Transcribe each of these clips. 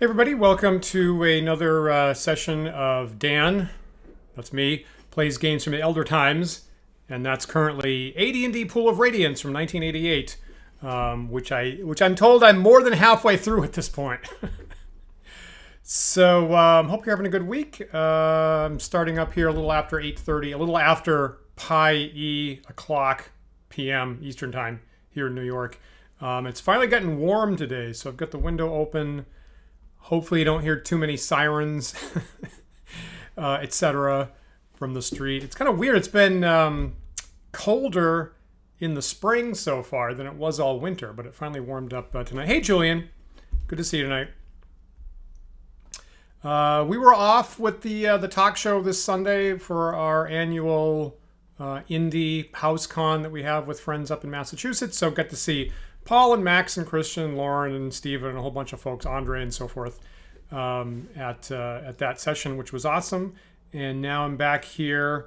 Hey everybody, welcome to another session of Dan, that's me, plays games from the Elder Times, and that's currently AD&D Pool of Radiance from 1988, which I'm told I'm more than halfway through at this point. So hope you're having a good week. I'm starting up here a little after 8:30, a little after o'clock p.m. Eastern Time here in New York. It's finally getting warm today, so I've got the window open. Hopefully you don't hear too many sirens, etc. from the street. It's kind of weird. It's been colder in the spring so far than it was all winter, but it finally warmed up tonight. Hey, Julian. Good to see you tonight. We were off with the talk show this Sunday for our annual indie house con that we have with friends up in Massachusetts. So got to see Paul and Max and Christian and Lauren and Steven and a whole bunch of folks, Andre and so forth, at that session, which was awesome. And now I'm back here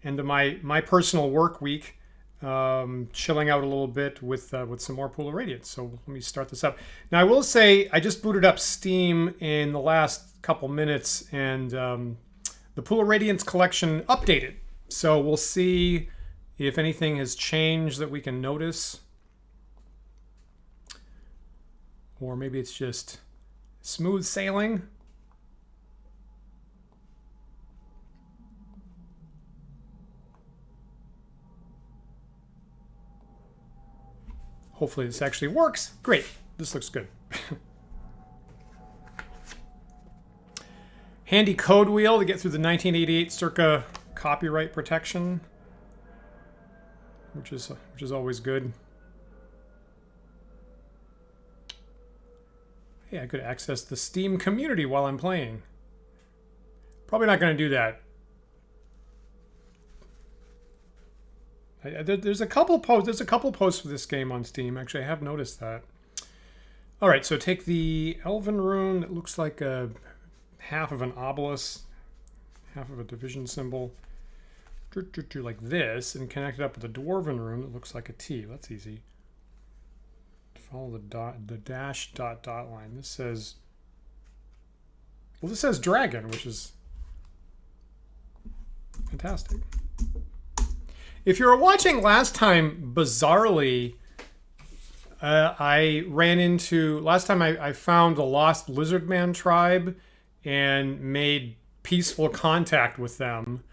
into my personal work week, chilling out a little bit with some more Pool of Radiance. So let me start this up. Now I will say I just booted up Steam in the last couple minutes, and the Pool of Radiance collection updated. So we'll see if anything has changed that we can notice. Or maybe it's just smooth sailing. Hopefully this actually works. Great. This looks good. Handy code wheel to get through the 1988 circa copyright protection, which is always good. Hey, I could access the Steam community while I'm playing. Probably not going to do that. There's a couple posts. There's a couple posts for this game on Steam. Actually, I have noticed that. All right, so take the Elven rune that looks like a half of an obelisk, half of a division symbol, like this, and connect it up with the Dwarven rune that looks like a T. That's easy. Follow the dash dot line. This says, well, this says dragon, which is fantastic. If you were watching last time, bizarrely, I found the Lost Lizardman tribe and made peaceful contact with them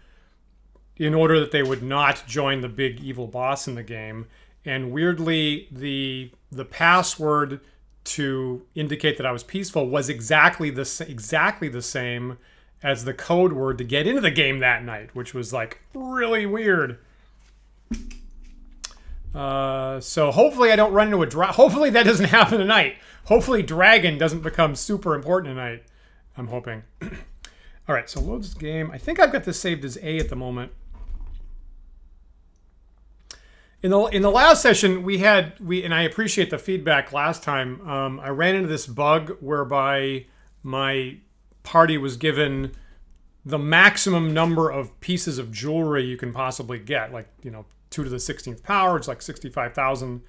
in order that they would not join the big evil boss in the game. And weirdly, the password to indicate that I was peaceful was exactly the same as the code word to get into the game that night, which was like really weird. So hopefully I don't run into hopefully that doesn't happen tonight. Hopefully dragon doesn't become super important tonight. I'm hoping. All right, so load this game. I think I've got this saved as A at the moment. In the last session, and I appreciate the feedback last time, I ran into this bug whereby my party was given the maximum number of pieces of jewelry you can possibly get, like, 2 to the 16th power, it's like 65,000,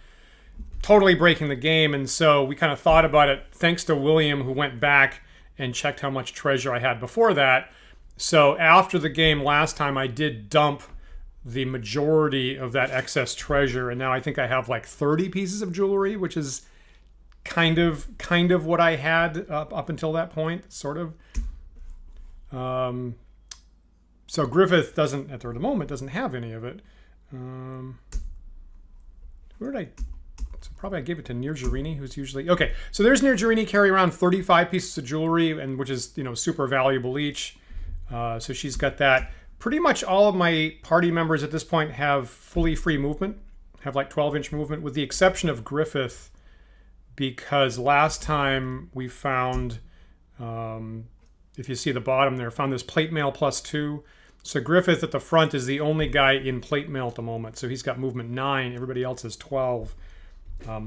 totally breaking the game. And so we kind of thought about it, thanks to William, who went back and checked how much treasure I had before that. So after the game last time, I did dump the majority of that excess treasure, and now I think I have like 30 pieces of jewelry, which is kind of what I had up until that point, sort of. So Griffith doesn't, at the moment, doesn't have any of it. Where did so probably I gave it to Nirjarini, who's usually okay. So there's Nirjarini, carry around 35 pieces of jewelry, and which is super valuable each. So she's got that. Pretty much all of my party members at this point have fully free movement, have like 12-inch movement, with the exception of Griffith, because last time we found, if you see the bottom there, found this plate mail +2. So Griffith at the front is the only guy in plate mail at the moment. So he's got movement 9. Everybody else is 12,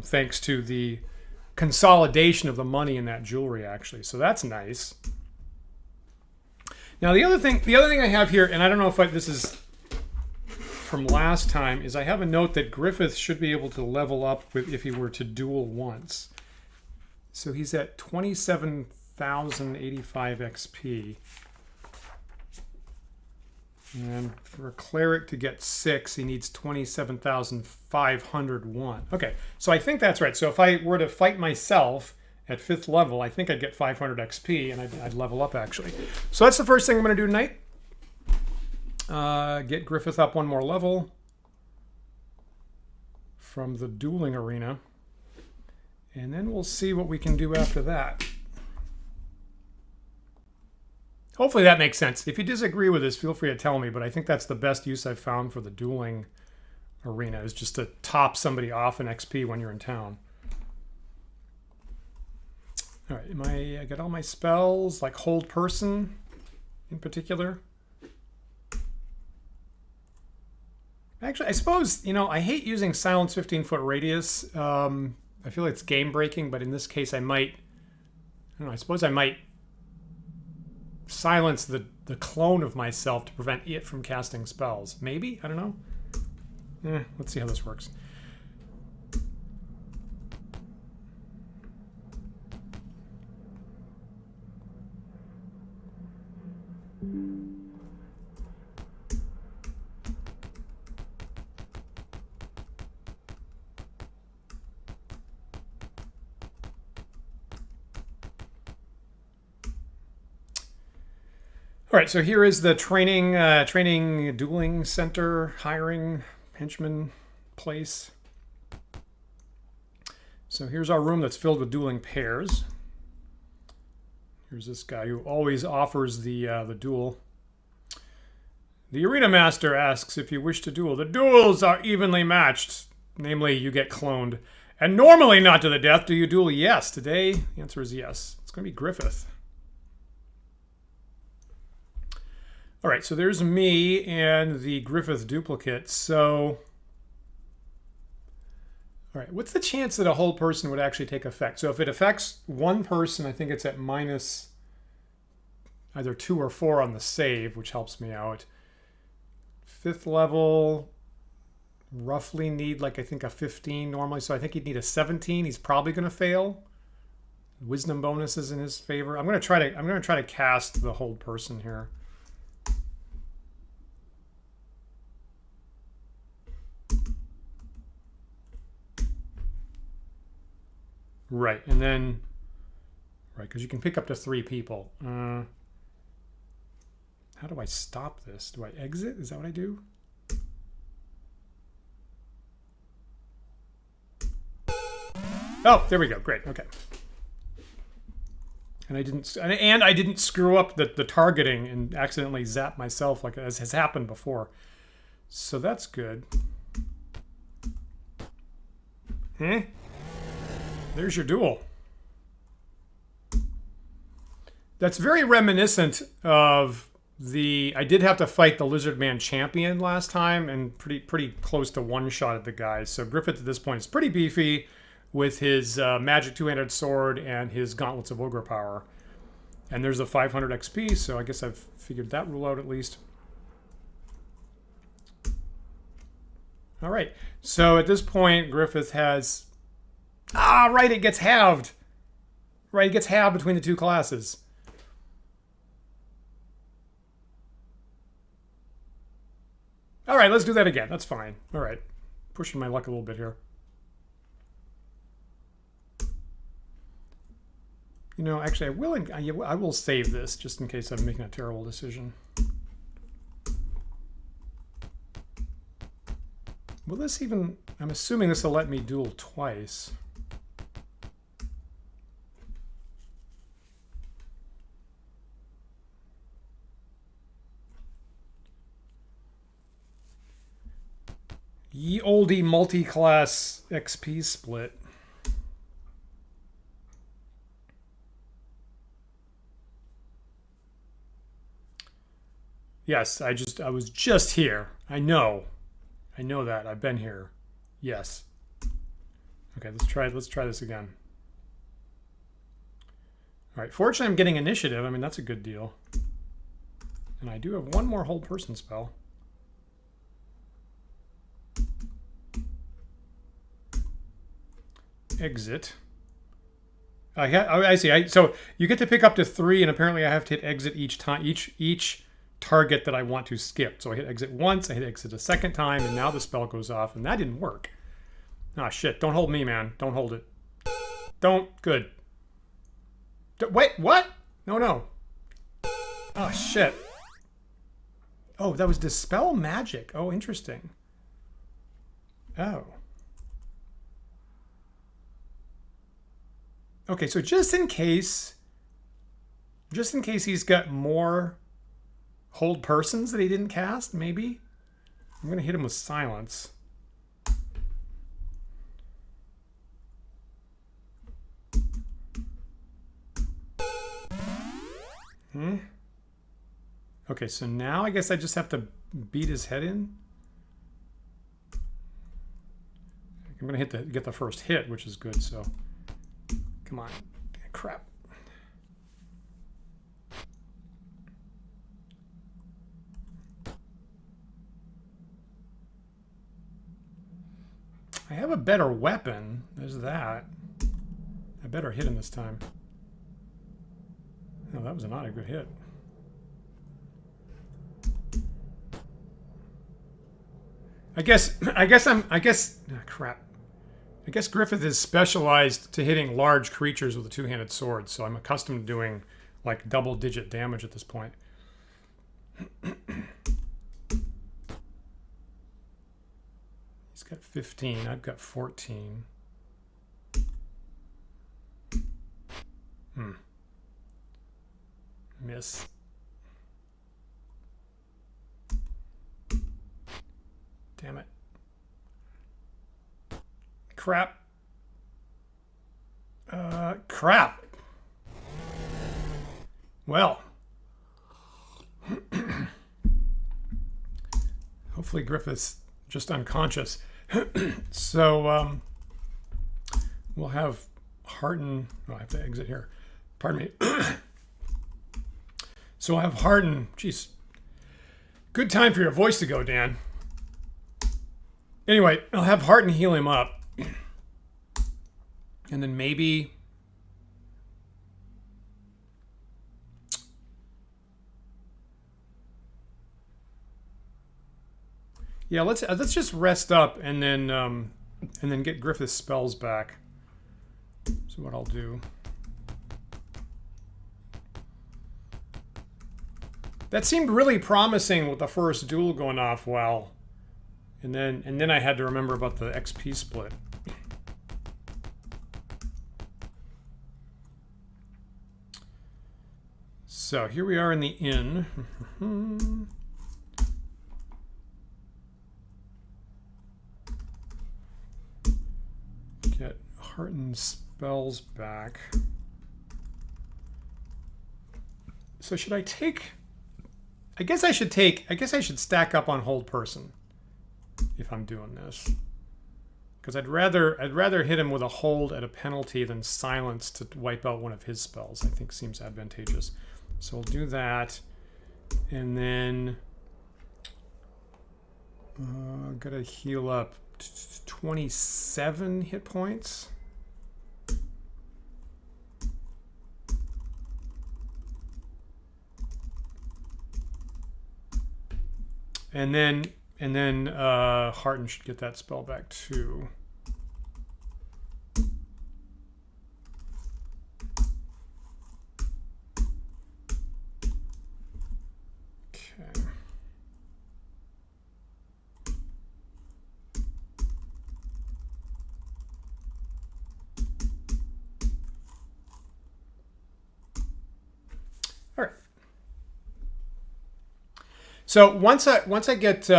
thanks to the consolidation of the money in that jewelry, actually. So that's nice. Now the other thing I have here, and I don't know if this is from last time, is I have a note that Griffith should be able to level up if he were to duel once. So he's at 27 1,085 XP. And for a cleric to get 6, he needs 27,501. Okay, so I think that's right. So if I were to fight myself at 5th level, I think I'd get 500 XP, and I'd level up, actually. So that's the first thing I'm going to do tonight. Get Griffith up one more level from the dueling arena. And then we'll see what we can do after that. Hopefully that makes sense. If you disagree with this, feel free to tell me, but I think that's the best use I've found for the dueling arena, is just to top somebody off in XP when you're in town. All right, I got all my spells, like hold person in particular. Actually, I suppose, you know, I hate using silence 15-foot radius. I feel like it's game breaking, but in this case I might, I don't know, I suppose I might silence the clone of myself to prevent it from casting spells. Maybe? I don't know. Let's see how this works. All right, so here is the training dueling center, hiring, henchman place. So here's our room that's filled with dueling pairs. Here's this guy who always offers the duel. The arena master asks if you wish to duel. The duels are evenly matched, namely you get cloned. And normally not to the death. Do you duel? Yes. Today, the answer is yes. It's going to be Griffith. All right, so there's me and the Griffith duplicate. So, all right, what's the chance that a whole person would actually take effect? So if it affects one person, I think it's at minus either 2 or 4 on the save, which helps me out. 5th level, roughly need like, I think a 15 normally. So I think he'd need a 17. He's probably going to fail. Wisdom bonus is in his favor. I'm going to try to cast the hold person here. Right, and then, right, because you can pick up to 3 people. How do I stop this? Do I exit? Is that what I do? Oh, there we go. Great. Okay. And I didn't screw up the targeting and accidentally zap myself, like as has happened before. So that's good. Eh? There's your duel. That's very reminiscent of the... I did have to fight the Lizard Man champion last time, and pretty close to one-shot at the guys. So Griffith at this point is pretty beefy with his magic two-handed sword and his gauntlets of ogre power. And there's a 500 XP, so I guess I've figured that rule out at least. All right. So at this point, Griffith has... Ah, right, it gets halved. Right, it gets halved between the two classes. All right, let's do that again. That's fine. All right. Pushing my luck a little bit here. You know, actually, I will save this just in case I'm making a terrible decision. Will this even... I'm assuming this will let me duel twice. Ye olde multi-class XP split. Yes, I was just here. I know that. I've been here. Yes. Okay, let's try this again. All right, fortunately I'm getting initiative. I mean, that's a good deal. And I do have one more hold person spell. Exit. I see. So you get to pick up to 3, and apparently I have to hit exit each time, each target that I want to skip. So I hit exit once, I hit exit a second time, and now the spell goes off, and that didn't work. Ah, shit. Don't hold me, man. Don't hold it. Don't. Good. Wait, what? No. Oh, shit. Oh, that was Dispel Magic. Oh, interesting. Oh. Okay, so just in case he's got more hold persons that he didn't cast, maybe I'm going to hit him with silence. Okay, so now I guess I just have to beat his head in. I'm going to get the first hit, which is good, so come on. Crap. I have a better weapon. There's that. I better hit him this time. No, that was not a good hit. I guess, crap. I guess Griffith is specialized to hitting large creatures with a two-handed sword, so I'm accustomed to doing like double-digit damage at this point. He's got 15. I've got 14. Miss. Damn it. Crap. Crap. Well. Hopefully Griffith's just unconscious. So, we'll have Harden. Oh, I have to exit here. Pardon me. So I'll have Harden. Jeez. Good time for your voice to go, Dan. Anyway, I'll have Harden heal him up. And then maybe... Yeah, let's just rest up and then get Griffith's spells back. So what I'll do. That seemed really promising with the first duel going off well. And then I had to remember about the XP split. So here we are in the inn. Get Harden's spells back. So should I take... I guess I should stack up on hold person if I'm doing this. Because I'd rather hit him with a hold at a penalty than silence to wipe out one of his spells. I think seems advantageous. So we'll do that. And then gotta heal up 27 hit points. And then Harden should get that spell back too. Okay. All right. So once I get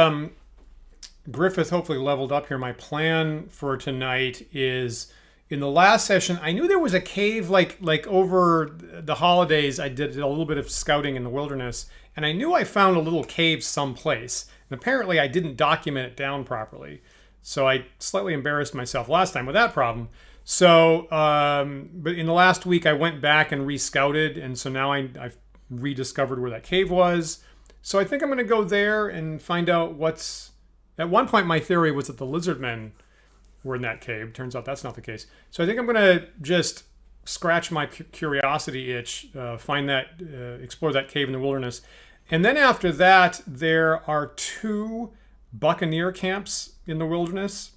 Griffith hopefully leveled up here, my plan for tonight is, in the last session, I knew there was a cave like over the holidays. I did a little bit of scouting in the wilderness, and I knew I found a little cave someplace. And apparently I didn't document it down properly. So I slightly embarrassed myself last time with that problem. So, but in the last week I went back and re-scouted, and so now I've rediscovered where that cave was. So I think I'm going to go there and find out what's... At one point, my theory was that the lizardmen were in that cave. Turns out that's not the case. So I think I'm going to just scratch my curiosity itch, find that, explore that cave in the wilderness. And then after that, there are 2 buccaneer camps in the wilderness.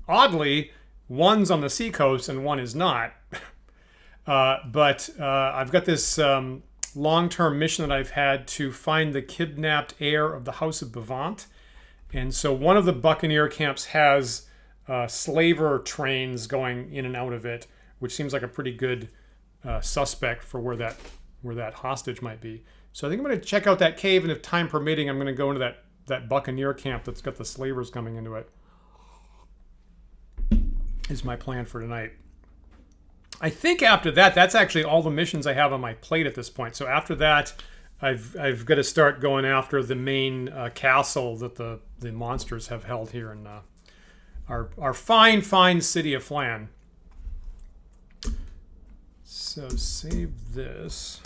Oddly, one's on the seacoast and one is not. But I've got this long-term mission that I've had to find the kidnapped heir of the House of Bivant. And so one of the buccaneer camps has slaver trains going in and out of it, which seems like a pretty good suspect for where that hostage might be. So I think I'm going to check out that cave, and if time permitting, I'm going to go into that buccaneer camp that's got the slavers coming into it. Is my plan for tonight. I think after that, that's actually all the missions I have on my plate at this point. So after that, I've got to start going after the main castle that the monsters have held here in our fine city of Phlan. So save this.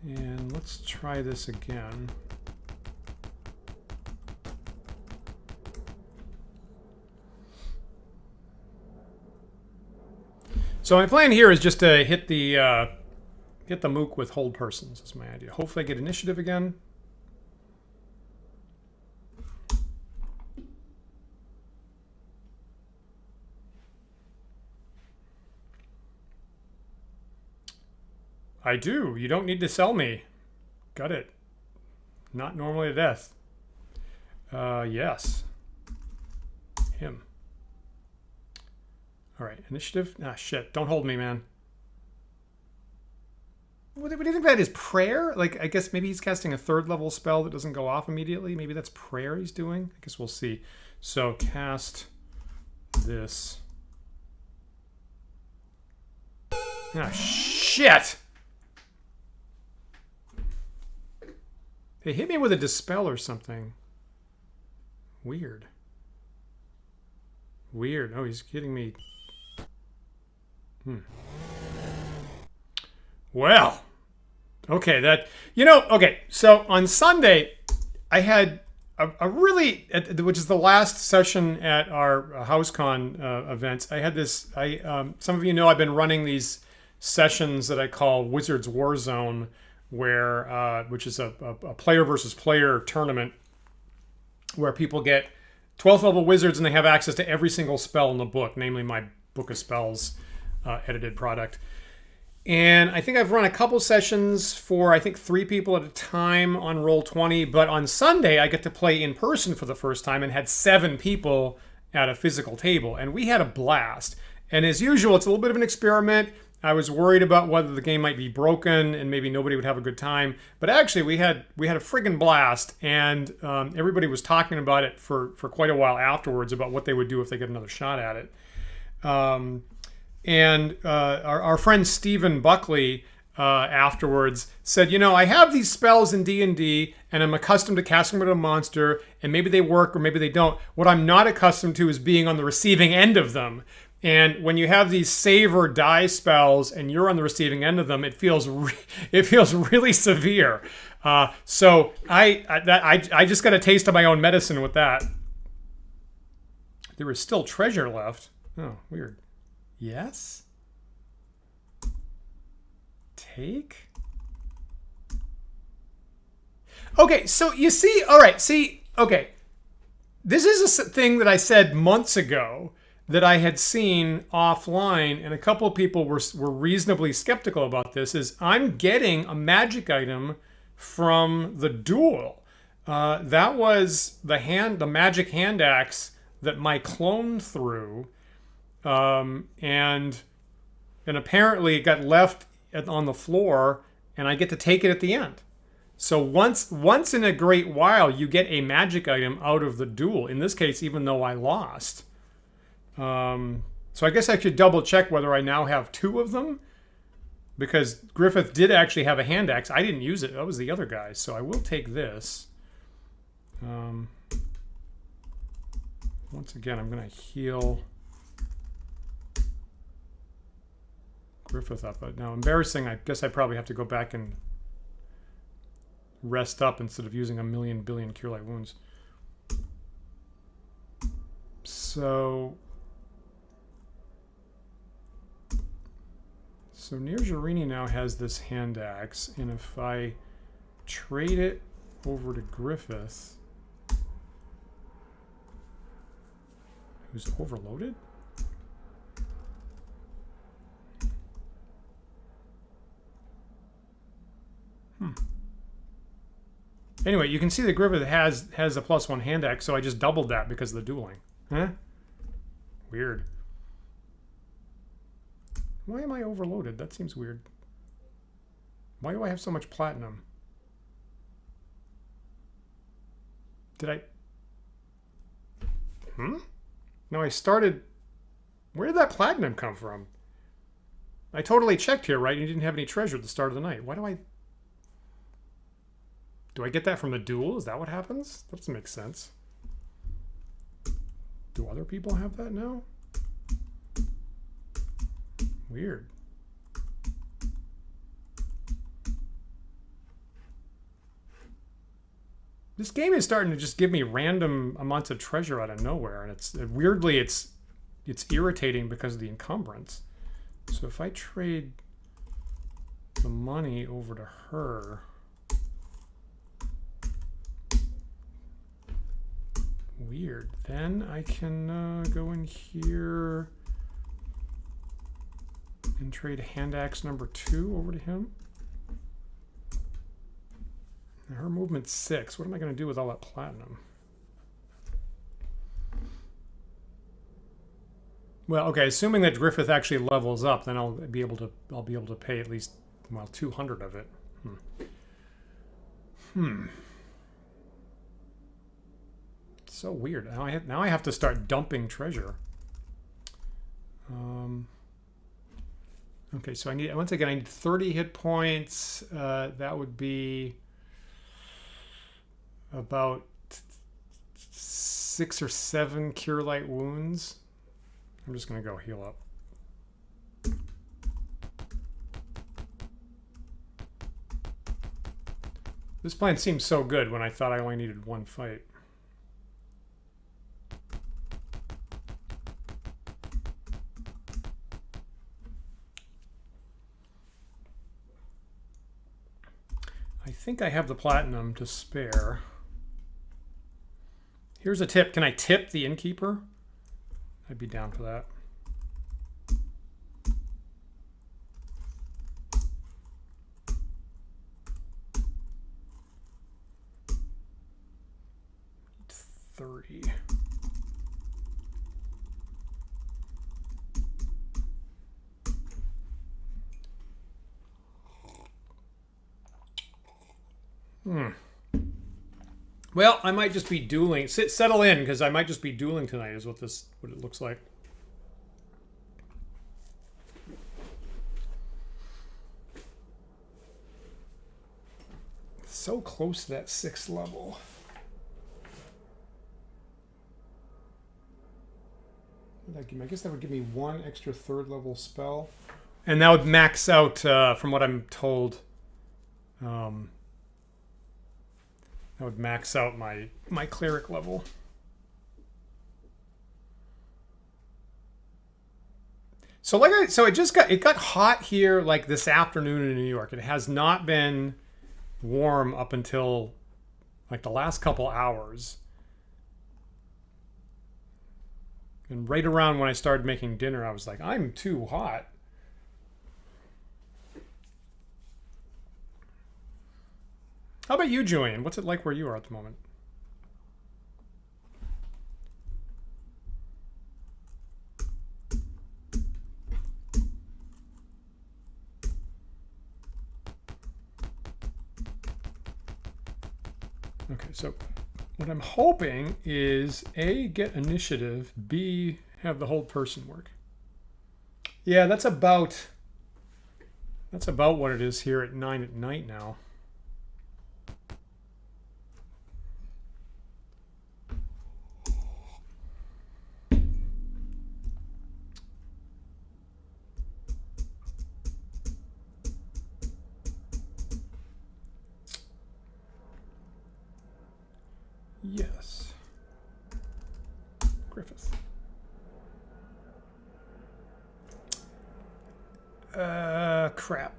And let's try this again. So my plan here is just to hit the mook with hold persons. That's my idea. Hopefully I get initiative again. I do. You don't need to sell me. Got it. Not normally to death. Yes. Him. All right, initiative. Ah, shit. Don't hold me, man. What do you think that is? Prayer? Like, I guess maybe he's casting a 3rd level spell that doesn't go off immediately. Maybe that's prayer he's doing. I guess we'll see. So cast this. Ah, shit! They hit me with a dispel or something. Weird. Weird. Oh, he's hitting me. Well, okay, okay, so on Sunday, I had a really, which is the last session at our HouseCon events, I had this, some of you know I've been running these sessions that I call Wizards Warzone, where, which is a player versus player tournament, where people get 12th level wizards and they have access to every single spell in the book, namely my Book of Spells edited product. And I think I've run a couple sessions for, I think, 3 people at a time on Roll20. But on Sunday, I get to play in person for the first time and had 7 people at a physical table. And we had a blast. And as usual, it's a little bit of an experiment. I was worried about whether the game might be broken and maybe nobody would have a good time. But actually, we had a friggin' blast. And everybody was talking about it for quite a while afterwards about what they would do if they get another shot at it. And our friend Stephen Buckley afterwards said, I have these spells in D&D and I'm accustomed to casting them at a monster, and maybe they work or maybe they don't. What I'm not accustomed to is being on the receiving end of them. And when you have these save or die spells and you're on the receiving end of them, it feels really severe. So I just got a taste of my own medicine with that. There is still treasure left. Oh, weird. Yes? Take? Okay, so you see, all right, see, okay. This is a thing that I said months ago that I had seen offline, and a couple of people were reasonably skeptical about this, is I'm getting a magic item from the duel. That was the magic hand axe that my clone threw. And apparently it got left on the floor, and I get to take it at the end. So once in a great while, you get a magic item out of the duel. In this case, even though I lost. So I guess I should double check whether I now have 2 of them, because Griffith did actually have a hand axe. I didn't use it. That was the other guy. So I will take this. Once again, I'm going to heal Griffith up. But now, embarrassing, I guess I probably have to go back and rest up instead of using a billion Cure Light Wounds. So So Nirjarini now has this hand axe, and if I trade it over to Griffith, who's overloaded? Anyway, you can see that Griffith has a +1 hand axe, so I just doubled that because of the dueling. Huh? Weird. Why am I overloaded? That seems weird. Why do I have so much platinum? Did I... No, I started... Where did that platinum come from? I totally checked here, right? You didn't have any treasure at the start of the night. Why do I... Do I get that from the duel? Is that what happens? That doesn't make sense. Do other people have that now? Weird. This game is starting to just give me random amounts of treasure out of nowhere, and it's weirdly it's irritating because of the encumbrance. So if I trade the money over to her, weird. Then I can go in here and trade hand axe number 2 over to him. Now her movement's 6. What am I going to do with all that platinum? Well, okay, assuming that Griffith actually levels up, then I'll be able to pay at least, well, 200 of it. So weird. Now I have to start dumping treasure. Okay, so once again I need 30 hit points. That would be about 6 or 7 cure light wounds. I'm just gonna go heal up. This plan seemed so good when I thought I only needed 1 fight. I think I have the platinum to spare. Here's a tip. Can I tip the innkeeper? I'd be down for that. $30. Well, I might just be dueling. Settle in, because I might just be dueling tonight, is what it looks like. So close to that 6th level. What would that give me? I guess that would give me 1 extra 3rd level spell. And that would max out, from what I'm told, that would max out my cleric level. So it got hot here like this afternoon in New York. It has not been warm up until like the last couple hours. And right around when I started making dinner, I was like, I'm too hot. How about you, Julian? What's it like where you are at the moment? Okay, so what I'm hoping is A, get initiative, B, have the whole person work. Yeah, that's about what it is here at 9 at night now. Yes. Griffith. Crap.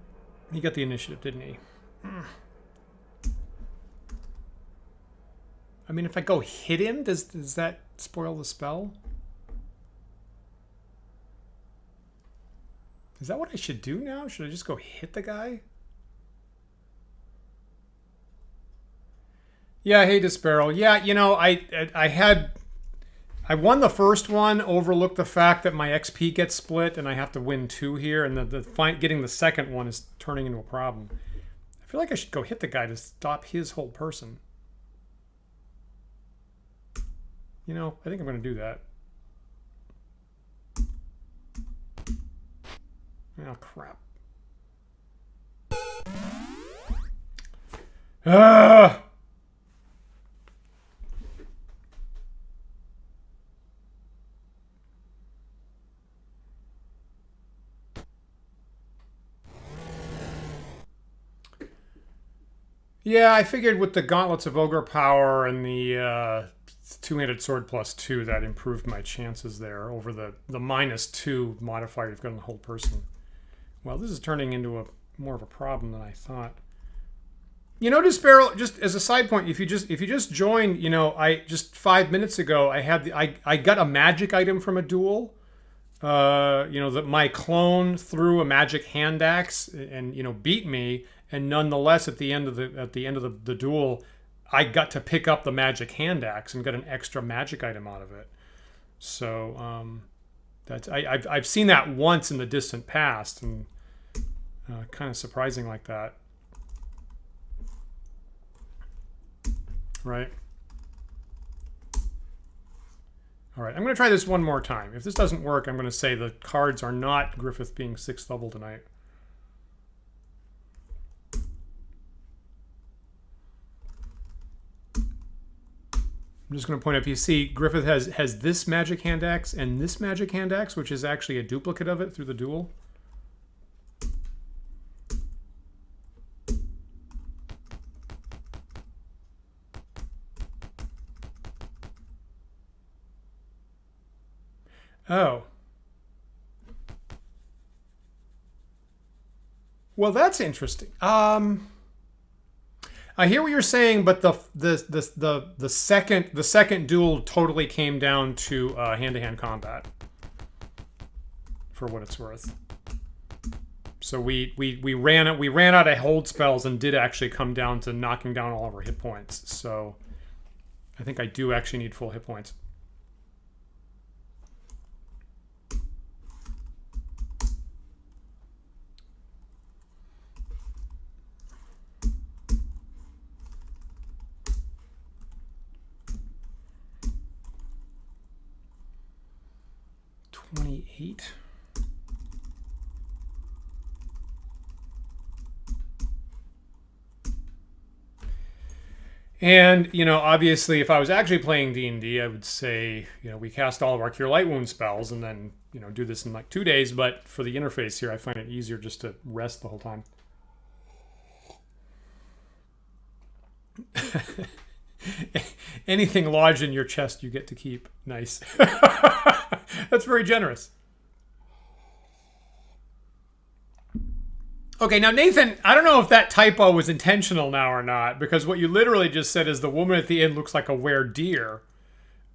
He got the initiative, didn't he? I mean, if I go hit him, does that spoil the spell? Is that what I should do now? Should I just go hit the guy? Yeah, hey, Disparrow. Yeah, you know, I won the first one, overlooked the fact that my XP gets split, and I have to win 2 here, and getting the second one is turning into a problem. I feel like I should go hit the guy to stop his whole person. You know, I think I'm going to do that. Oh, crap. Ah! Yeah, I figured with the Gauntlets of Ogre Power and the two-handed sword +2, that improved my chances there over the -2 modifier you've got on the whole person. Well, this is turning into more of a problem than I thought. You know, Disparrow, just as a side point, if you just joined, you know, just 5 minutes ago, I got a magic item from a duel. You know, that my clone threw a magic hand axe and, you know, beat me, and nonetheless at the end of the duel, I got to pick up the magic hand axe and got an extra magic item out of it. So that's I've seen that once in the distant past, and kind of surprising like that, right? All right, I'm going to try this one more time. If this doesn't work, I'm going to say the cards are not Griffith being 6th level tonight. I'm just going to point out, if you see, Griffith has this magic hand axe and this magic hand axe, which is actually a duplicate of it through the duel. Oh. Well, that's interesting. I hear what you're saying, but the second duel totally came down to hand-to-hand combat, for what it's worth. So we ran out of hold spells and did actually come down to knocking down all of our hit points. So I think I do actually need full hit points. And, you know, obviously, if I was actually playing D&D, I would say, you know, we cast all of our Cure Light Wound spells and then, you know, do this in like 2 days. But for the interface here, I find it easier just to rest the whole time. Anything lodged in your chest, you get to keep. Nice. That's very generous. Okay, now Nathan, I don't know if that typo was intentional now or not, because what you literally just said is the woman at the end looks like a were-deer,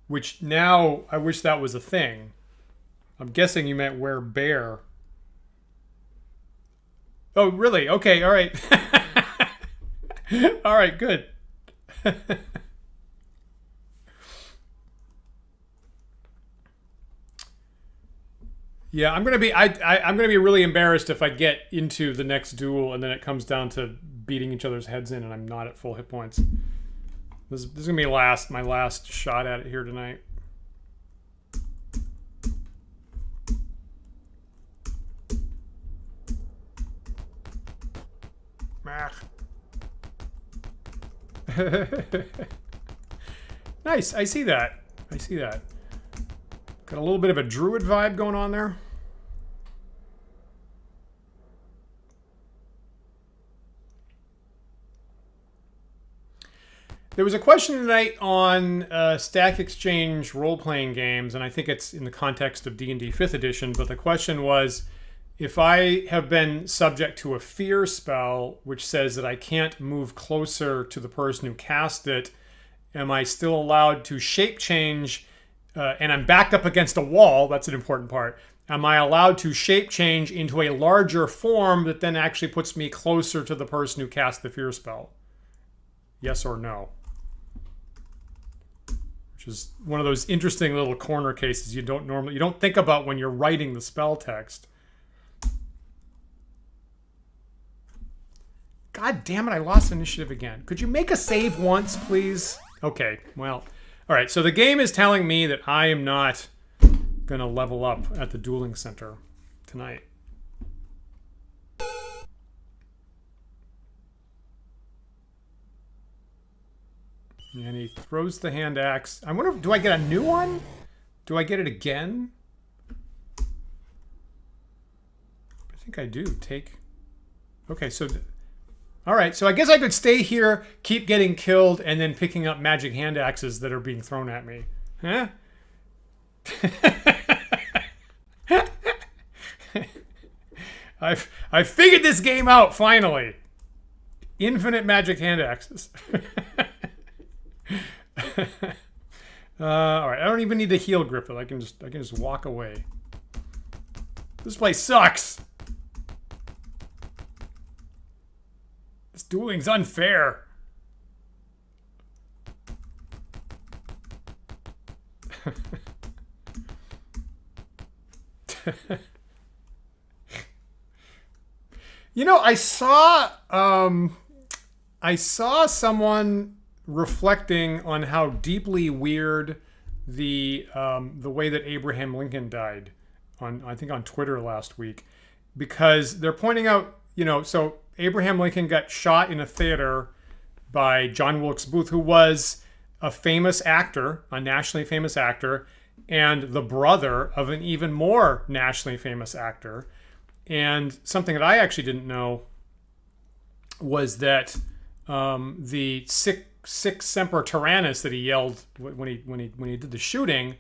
which now I wish that was a thing. I'm guessing you meant were-bear. Oh, really? Okay, all right. All right, good. Yeah, I'm gonna be really embarrassed if I get into the next duel and then it comes down to beating each other's heads in and I'm not at full hit points. This is gonna be my last shot at it here tonight. Nice, I see that. I see that. Got a little bit of a druid vibe going on there. There was a question tonight on Stack Exchange role-playing games, and I think it's in the context of D&D 5th edition, but the question was, if I have been subject to a fear spell, which says that I can't move closer to the person who cast it, am I still allowed to shape change? And I'm backed up against a wall. That's an important part. Am I allowed to shape change into a larger form that then actually puts me closer to the person who cast the fear spell? Yes or no? Which is one of those interesting little corner cases you don't think about when you're writing the spell text. God damn it, I lost initiative again. Could you make a save once, please? Okay, well, all right. So the game is telling me that I am not going to level up at the dueling center tonight. And he throws the hand axe. I wonder, do I get a new one? Do I get it again? I think I do. Take. Okay, so... All right, so I guess I could stay here, keep getting killed, and then picking up magic hand axes that are being thrown at me. Huh? I've figured this game out, finally. Infinite magic hand axes. All right, I don't even need to heal Griffith. I can just walk away. This place sucks. This dueling's unfair. You know, I saw someone reflecting on how deeply weird the way that Abraham Lincoln died I think on Twitter last week, because they're pointing out, you know, so Abraham Lincoln got shot in a theater by John Wilkes Booth, who was a famous actor, a nationally famous actor, and the brother of an even more nationally famous actor. And something that I actually didn't know was that the sic semper tyrannis that he yelled when he did the shooting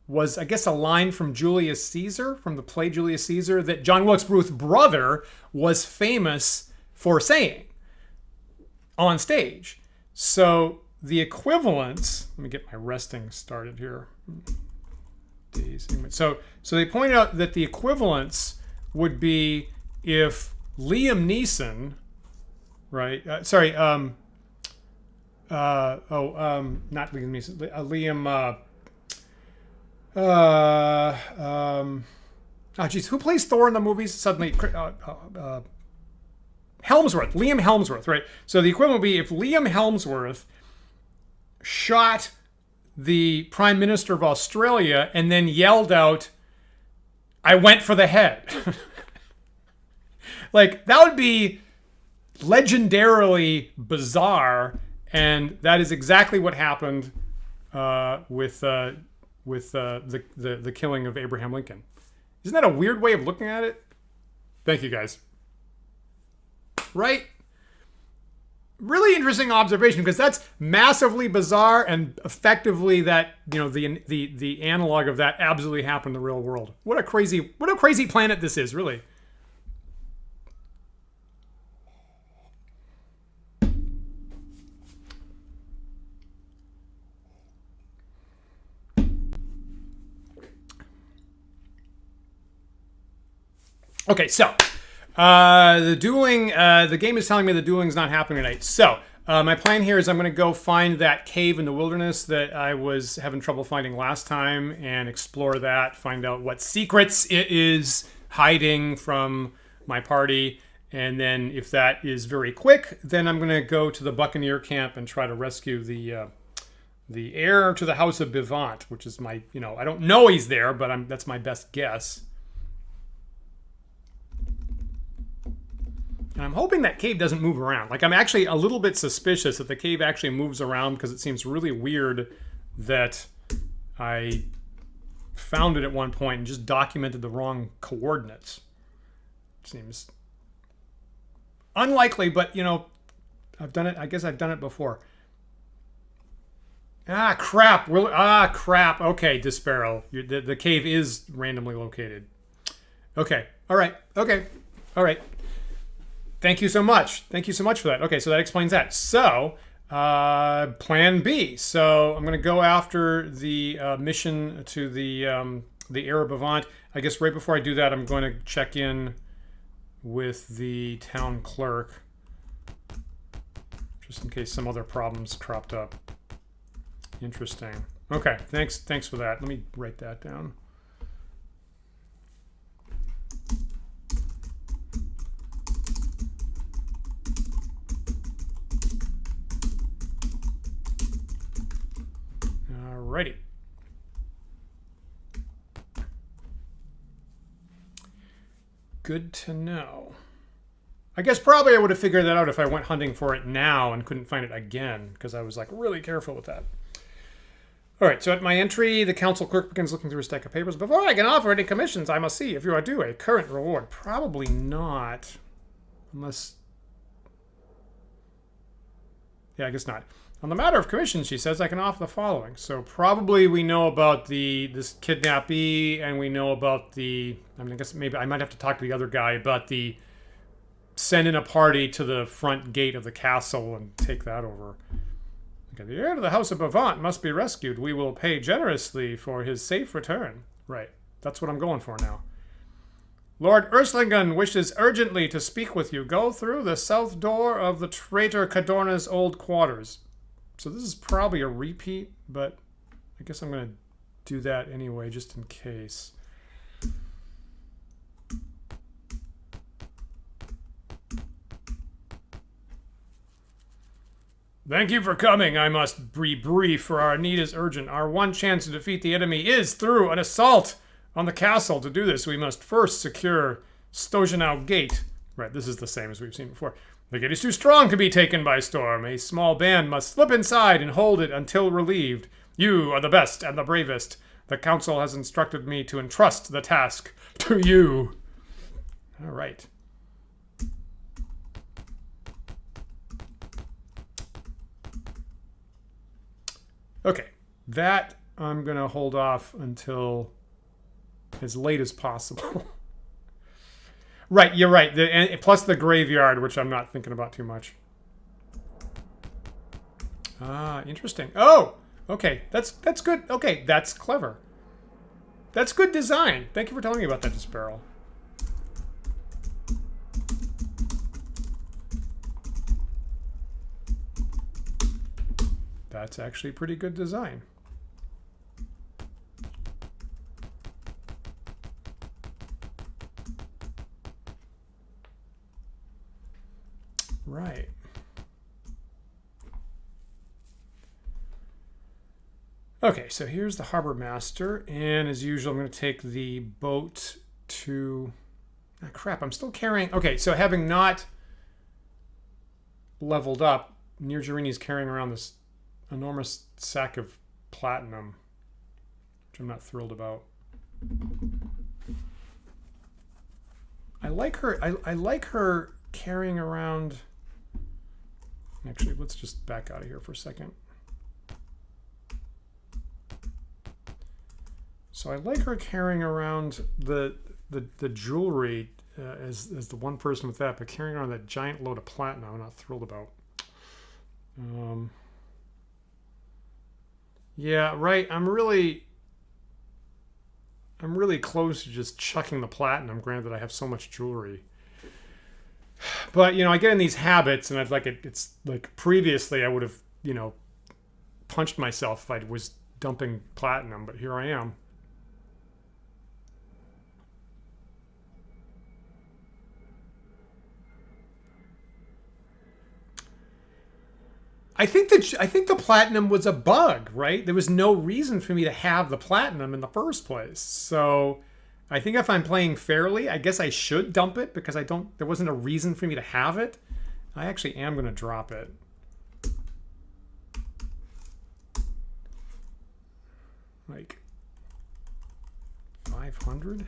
was, I guess, a line from Julius Caesar, from the play Julius Caesar, that John Wilkes Booth's brother was famous for saying on stage. So the equivalence, let me get my resting started here. So they pointed out that the equivalence would be if Liam Neeson, right? Not Liam Neeson. Who plays Thor in the movies? Suddenly, Helmsworth. Liam Helmsworth, right? So the equivalent would be if Liam Helmsworth shot the Prime Minister of Australia and then yelled out, "I went for the head." Like, that would be legendarily bizarre, and that is exactly what happened with the killing of Abraham Lincoln. Isn't that a weird way of looking at it? Thank you, guys. Right? Really interesting observation, because that's massively bizarre, and effectively that, you know, the analog of that absolutely happened in the real world. What a crazy planet this is, really. Okay, so the dueling, the game is telling me the dueling's not happening tonight. So my plan here is I'm going to go find that cave in the wilderness that I was having trouble finding last time and explore that, find out what secrets it is hiding from my party. And then if that is very quick, then I'm going to go to the buccaneer camp and try to rescue the heir to the House of Bivant, which is my, you know, I don't know he's there, but that's my best guess. And I'm hoping that cave doesn't move around. Like, I'm actually a little bit suspicious that the cave actually moves around, because it seems really weird that I found it at one point and just documented the wrong coordinates. Seems unlikely, but, you know, I've done it. I guess I've done it before. Ah, crap. Crap. Okay, Disparrow. The cave is randomly located. Okay. All right. Okay. All right. Thank you so much. Thank you so much for that. Okay, so that explains that. So, plan B. So I'm going to go after the mission to the heir of Bivant. I guess right before I do that, I'm going to check in with the town clerk, just in case some other problems cropped up. Interesting. Okay, thanks for that. Let me write that down. Alrighty. Good to know. I guess probably I would have figured that out if I went hunting for it now and couldn't find it again, because I was like really careful with that. All right, so at my entry, the council clerk begins looking through a stack of papers. Before I can offer any commissions, I must see if you are due a current reward. Probably not. Unless... yeah, I guess not. On the matter of commissions, she says, I can offer the following. So probably we know about this kidnappee, and we know about the... I mean, I guess maybe I might have to talk to the other guy about the... send in a party to the front gate of the castle and take that over. Okay, the heir to the House of Bivant must be rescued. We will pay generously for his safe return. Right. That's what I'm going for now. Lord Urslingen wishes urgently to speak with you. Go through the south door of the traitor Cadorna's old quarters. So this is probably a repeat, but I guess I'm going to do that anyway, just in case. Thank you for coming. I must be brief, for our need is urgent. Our one chance to defeat the enemy is through an assault on the castle. To do this, we must first secure Stojanau Gate. Right, this is the same as we've seen before. The gate is too strong to be taken by storm. A small band must slip inside and hold it until relieved. You are the best and the bravest. The council has instructed me to entrust the task to you. All right. Okay, that I'm going to hold off until as late as possible. Right, you're right. Plus the graveyard, which I'm not thinking about too much. Ah, interesting. Oh, okay, that's good. Okay, that's clever. That's good design. Thank you for telling me about that, Disparrow. That's actually pretty good design. Right. Okay, so here's the harbor master, and as usual, I'm going to take the boat to... ah, crap, I'm still carrying... okay, so having not leveled up, Nirjarini's carrying around this enormous sack of platinum, which I'm not thrilled about. I like her. I like her carrying around. Actually, let's just back out of here for a second. So I like her carrying around the jewelry as the one person with that, but carrying around that giant load of platinum, I'm not thrilled about. Yeah, right. I'm really close to just chucking the platinum, granted I have so much jewelry. But, you know, I get in these habits, and I'd like it's like previously I would have, you know, punched myself if I was dumping platinum, but here I am. I think the platinum was a bug, right? There was no reason for me to have the platinum in the first place. So I think if I'm playing fairly, I guess I should dump it because there wasn't a reason for me to have it. I actually am going to drop it. Like 500?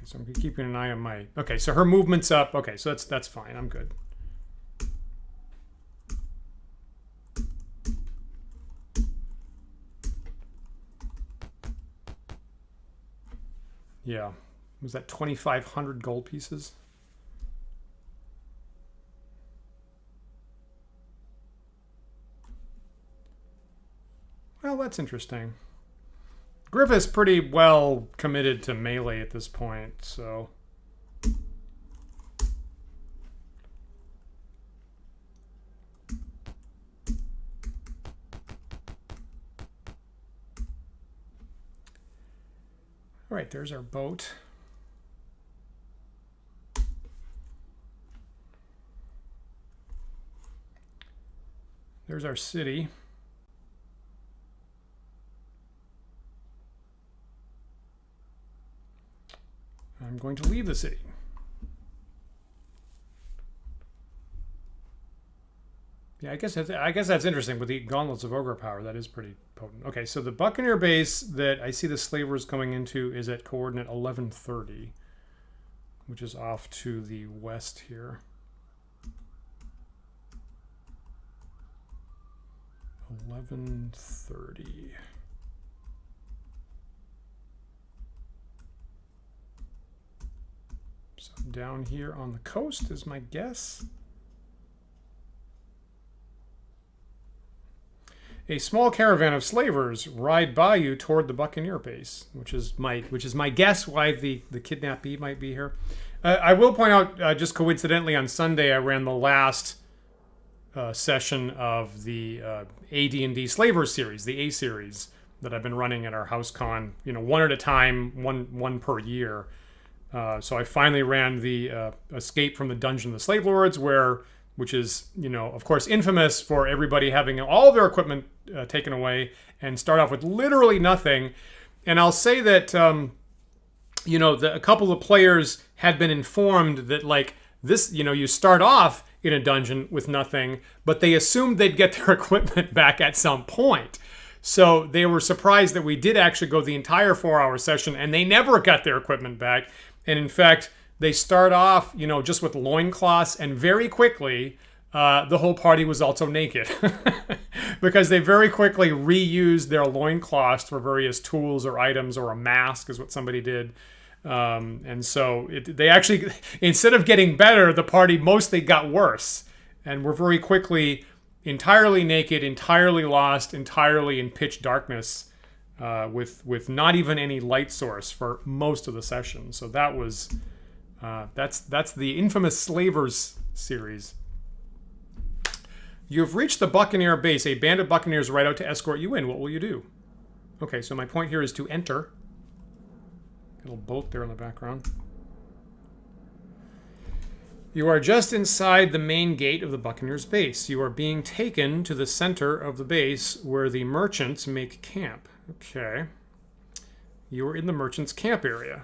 So I'm keeping an eye on my... okay, so her movement's up. Okay, so that's fine. I'm good. Yeah. Was that 2,500 gold pieces? Well, that's interesting. Griffith's pretty well committed to melee at this point, so... All right, there's our boat. There's our city. I'm going to leave the city. Yeah, I guess that's interesting with the gauntlets of ogre power. That is pretty potent. Okay, so the buccaneer base that I see the slavers coming into is at coordinate 1130, which is off to the west here. 1130. So down here on the coast is my guess. A small caravan of slavers ride by you toward the buccaneer base, which is my guess why the kidnappee might be here. I will point out, just coincidentally, on Sunday I ran the last session of the AD&D Slavers series, the A series that I've been running at our house con, one at a time, one per year. So I finally ran the Escape from the Dungeon of the Slave Lords, which is, of course, infamous for everybody having all their equipment taken away and start off with literally nothing. And I'll say that, a couple of players had been informed that, like, this, you start off in a dungeon with nothing, but they assumed they'd get their equipment back at some point. So they were surprised that we did actually go the entire 4-hour session and they never got their equipment back. And in fact, they start off, just with loincloths, and very quickly, the whole party was also naked. Because they very quickly reused their loincloths for various tools or items, or a mask is what somebody did. And so they actually, instead of getting better, the party mostly got worse. And were very quickly entirely naked, entirely lost, entirely in pitch darkness, with not even any light source for most of the session. So that was... that's the infamous Slavers series. You have reached the buccaneer base. A band of buccaneers ride out to escort you in. What will you do? Okay, so my point here is to enter. Little boat there in the background. You are just inside the main gate of the buccaneer's base. You are being taken to the center of the base where the merchants make camp. Okay. You are in the merchants' camp area.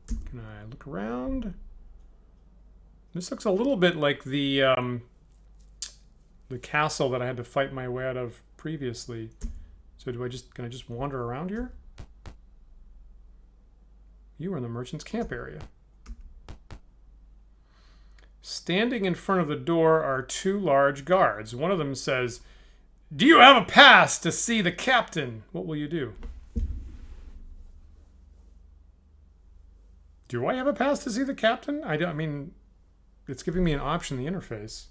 Can I look around? This looks a little bit like the castle that I had to fight my way out of previously. So can I just wander around here? You are in the merchant's camp area. Standing in front of the door are 2 large guards. One of them says, "Do you have a pass to see the captain?" What will you do? Do I have a pass to see the captain? I mean, it's giving me an option in the interface.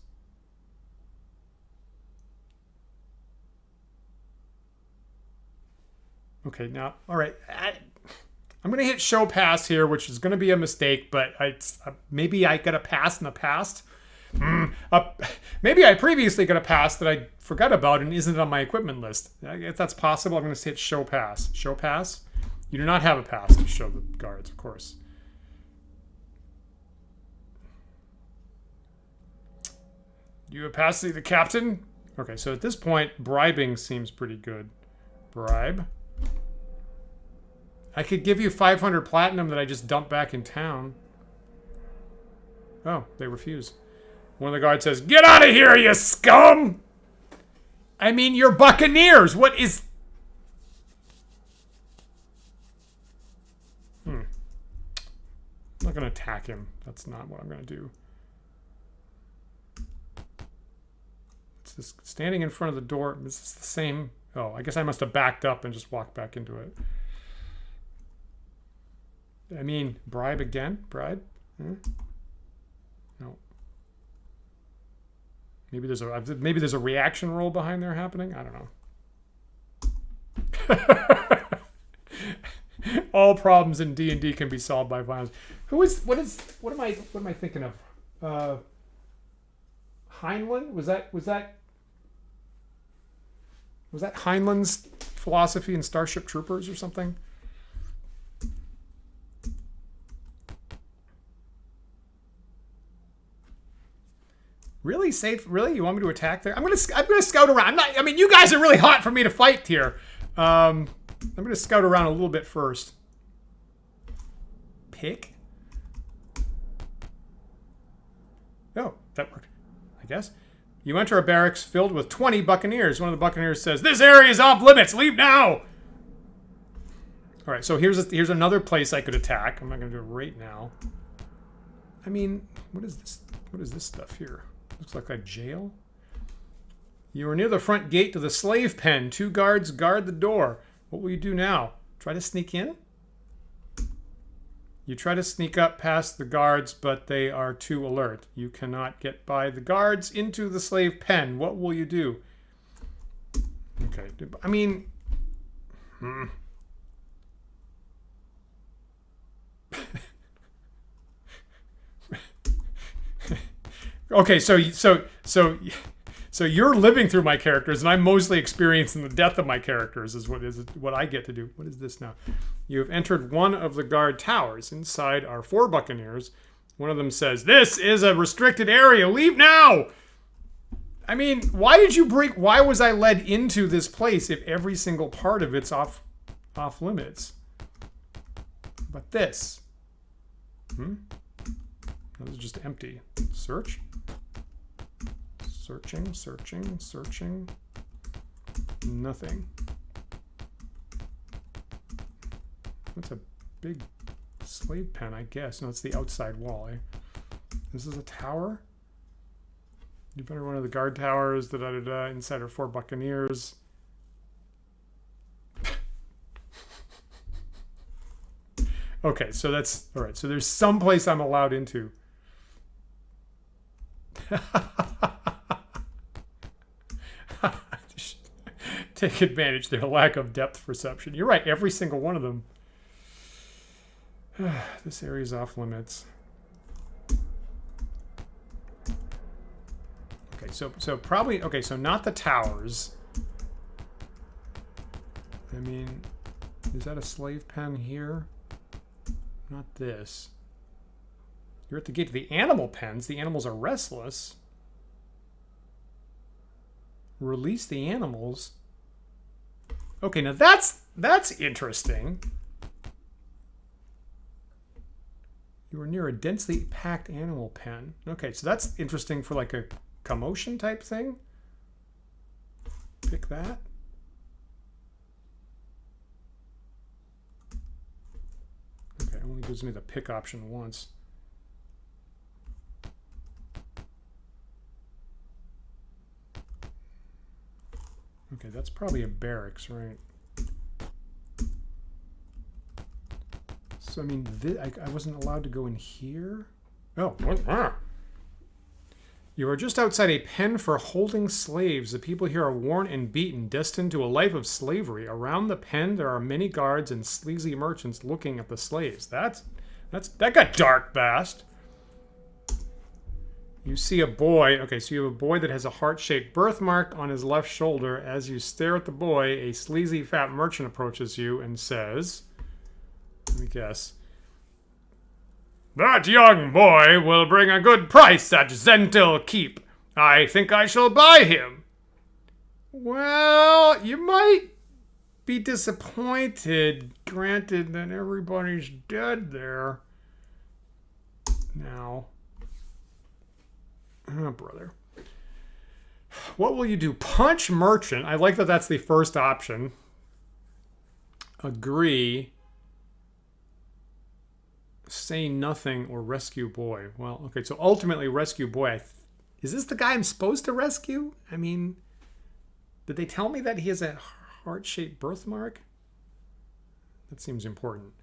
Okay, now, all right. I'm going to hit show pass here, which is going to be a mistake, but maybe I got a pass in the past. Maybe I previously got a pass that I forgot about and isn't on my equipment list. If that's possible, I'm going to hit show pass. Show pass? You do not have a pass to show the guards, of course. You have passed the captain? Okay, so at this point, bribing seems pretty good. Bribe. I could give you 500 platinum that I just dumped back in town. Oh, they refuse. One of the guards says, "Get out of here, you scum!" I mean, you're buccaneers. What is... I'm not going to attack him. That's not what I'm going to do. It's just standing in front of the door. Is this the same? Oh, I guess I must have backed up and just walked back into it. I mean, bribe again? Bribe? No. Maybe there's a reaction roll behind there happening. I don't know. All problems in D&D can be solved by violence. What am I thinking of? Heinlein? Was that Heinlein's philosophy in Starship Troopers or something? Really safe? Really? You want me to attack there? I'm gonna scout around. I mean, you guys are really hot for me to fight here. I'm gonna scout around a little bit first. Pick? Oh, that worked. I guess. You enter a barracks filled with 20 buccaneers. One of the buccaneers says, "This area is off limits. Leave now." All right. So here's another place I could attack. I'm not gonna do it right now. I mean, what is this? What is this stuff here? Looks like a jail. You are near the front gate to the slave pen. 2 guards guard the door. What will you do now? Try to sneak in? You try to sneak up past the guards, but they are too alert. You cannot get by the guards into the slave pen. What will you do? Okay. I mean... Okay, so you're living through my characters, and I'm mostly experiencing the death of my characters. Is what I get to do. What is this now? You have entered one of the guard towers. Inside are 4 buccaneers. One of them says, "This is a restricted area. Leave now." I mean, why was I led into this place if every single part of it's off limits? But this, that was just empty. Search. Searching. Nothing. That's a big slave pen, I guess. No, it's the outside wall, eh? This is a tower? You better one of the guard towers. Inside are 4 buccaneers. Okay, so that's... Alright, so there's some place I'm allowed into. Take advantage of their lack of depth perception. You're right, every single one of them. This area's off limits. Okay, so probably... Okay, so not the towers. I mean, is that a slave pen here? Not this. You're at the gate to the animal pens. The animals are restless. Release the animals. Okay, now that's interesting. You are near a densely packed animal pen. Okay, so that's interesting for like a commotion type thing. Pick that. Okay, it only gives me the pick option once. Okay, that's probably a barracks, right? So, I mean, I wasn't allowed to go in here? Oh, what? You are just outside a pen for holding slaves. The people here are worn and beaten, destined to a life of slavery. Around the pen, there are many guards and sleazy merchants looking at the slaves. That got dark fast. You see a boy. Okay, so you have a boy that has a heart-shaped birthmark on his left shoulder. As you stare at the boy, a sleazy fat merchant approaches you and says, let me guess, "That young boy will bring a good price at Zentil Keep. I think I shall buy him." Well, you might be disappointed, granted that everybody's dead there now. Oh, brother. What will you do? Punch merchant. I like that that's the first option. Agree. Say nothing or rescue boy. Well, okay, so ultimately rescue boy. Is this the guy I'm supposed to rescue? I mean, did they tell me that he has a heart-shaped birthmark? That seems important.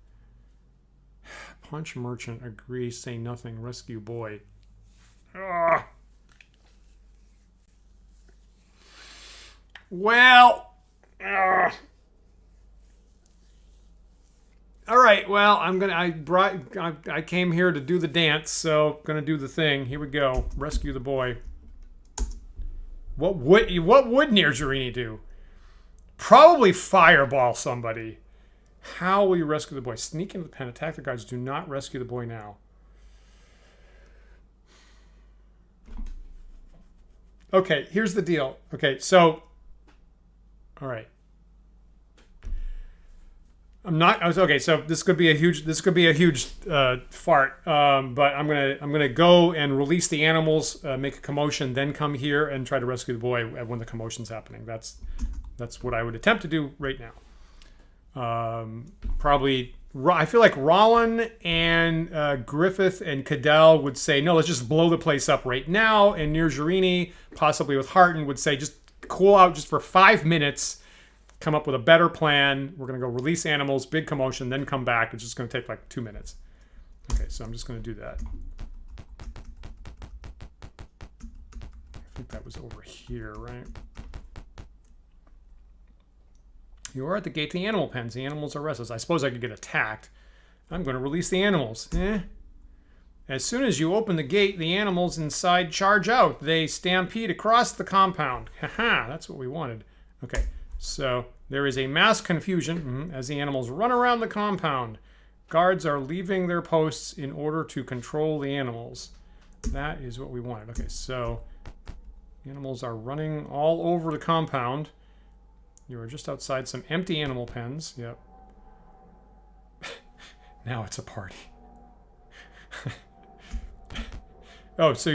Punch merchant, agree, say nothing, rescue boy. Ugh. Well, ugh. All right. Well, I came here to do the dance, so gonna do the thing. Here we go. Rescue the boy. What would Nirjarini do? Probably fireball somebody. How will you rescue the boy? Sneak into the pen, attack the guards. Do not rescue the boy now. Okay, here's the deal. Okay, so, all right. Okay, so this could be a huge fart. But I'm gonna go and release the animals, make a commotion, then come here and try to rescue the boy when the commotion's happening. That's what I would attempt to do right now. Probably, I feel like Rollin and Griffith and Cadell would say, no, let's just blow the place up right now. And Nirjarini, possibly with Harton, would say, just cool out just for 5 minutes, come up with a better plan. We're going to go release animals, big commotion, then come back. It's just going to take like 2 minutes. Okay, so I'm just going to do that. I think that was over here, right? You are at the gate to the animal pens. The animals are restless. I suppose I could get attacked. I'm going to release the animals. As soon as you open the gate, the animals inside charge out. They stampede across the compound. Haha, that's what we wanted. Okay, so there is a mass confusion as the animals run around the compound. Guards are leaving their posts in order to control the animals. That is what we wanted. Okay, so animals are running all over the compound. You are just outside some empty animal pens. Yep. Now it's a party. Oh, so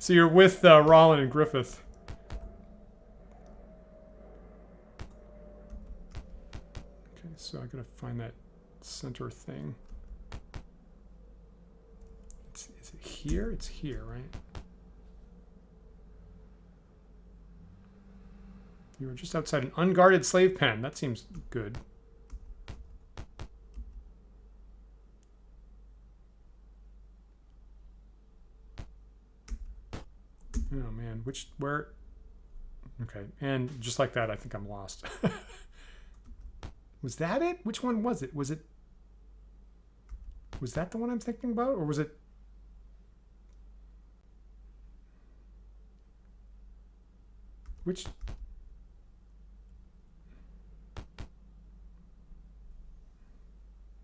you're with Rollin and Griffith. Okay, so I gotta find that center thing. Is it here? It's here, right? You were just outside an unguarded slave pen. That seems good. Oh man, where? Okay, and just like that, I think I'm lost. Was that it? Which one was it? Was that the one I'm thinking about, or was it? Which?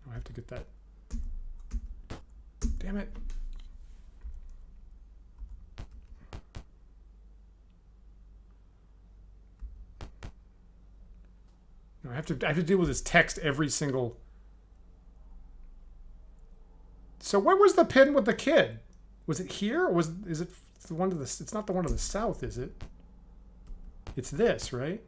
I have to get that. Damn it. No, I have to deal with this text every single. So where was the pen with the kid? Was it here, or is it the one to the? It's not the one to the south, is it? It's this, right?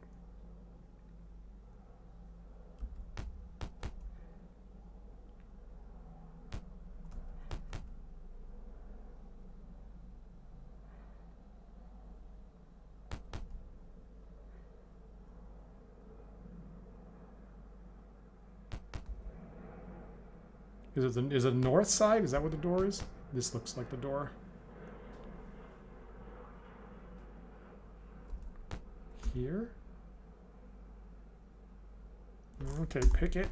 Is it the north side? Is that what the door is? This looks like the door. Here? Okay, pick it.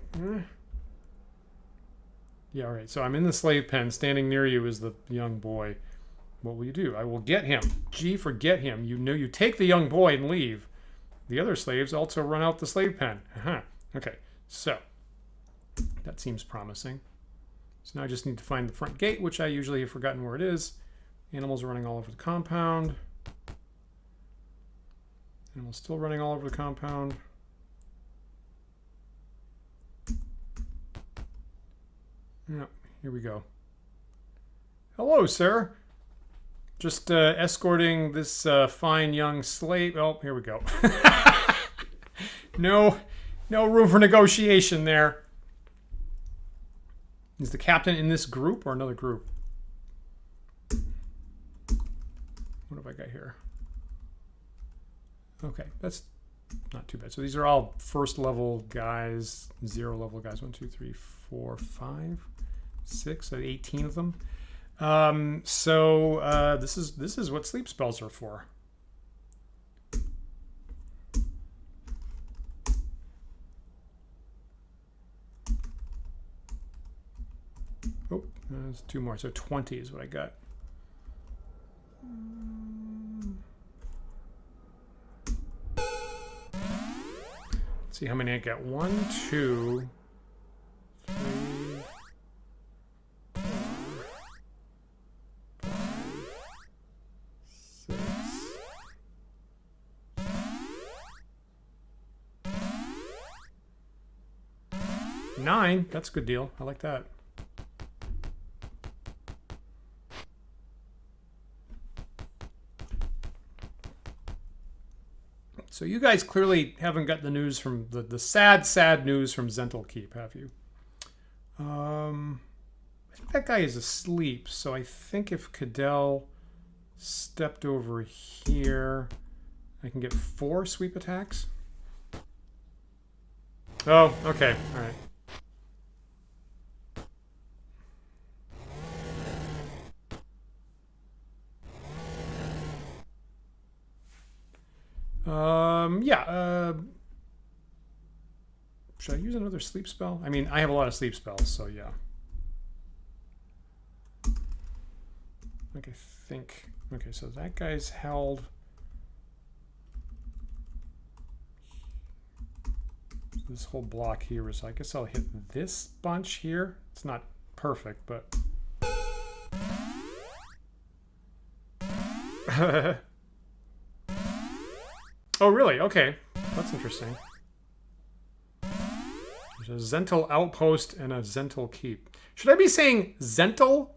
Yeah, all right. So I'm in the slave pen. Standing near you is the young boy. What will you do? I will get him. G for get him. You know, you take the young boy and leave. The other slaves also run out the slave pen. Okay, so that seems promising. So now I just need to find the front gate, which I usually have forgotten where it is. Animals are running all over the compound. Animals still running all over the compound. Yeah, here we go. Hello, sir. Just escorting this fine young slave. Oh, here we go. No room for negotiation there. Is the captain in this group or another group? What have I got here? Okay, that's not too bad. So these are all first level guys, 0 level guys. 1, 2, 3, 4, 5. 6 out of 18 of them. This is what sleep spells are for. Oh, there's 2 more. So 20 is what I got. Let's see how many I got. 1, 2, 3, 4, 5, 6, 9. That's a good deal. I like that. So you guys clearly haven't got the news from the sad news from Zental Keep, have you? I think that guy is asleep, so I think if Cadell stepped over here, I can get 4 sweep attacks. Oh, okay, all right. Yeah. Should I use another sleep spell? I mean, I have a lot of sleep spells, so yeah. Like I think. Okay, so that guy's held. This whole block here is. I guess I'll hit this bunch here. It's not perfect, but. Oh, really? Okay. That's interesting. There's a Zental Outpost and a Zental Keep. Should I be saying Zental?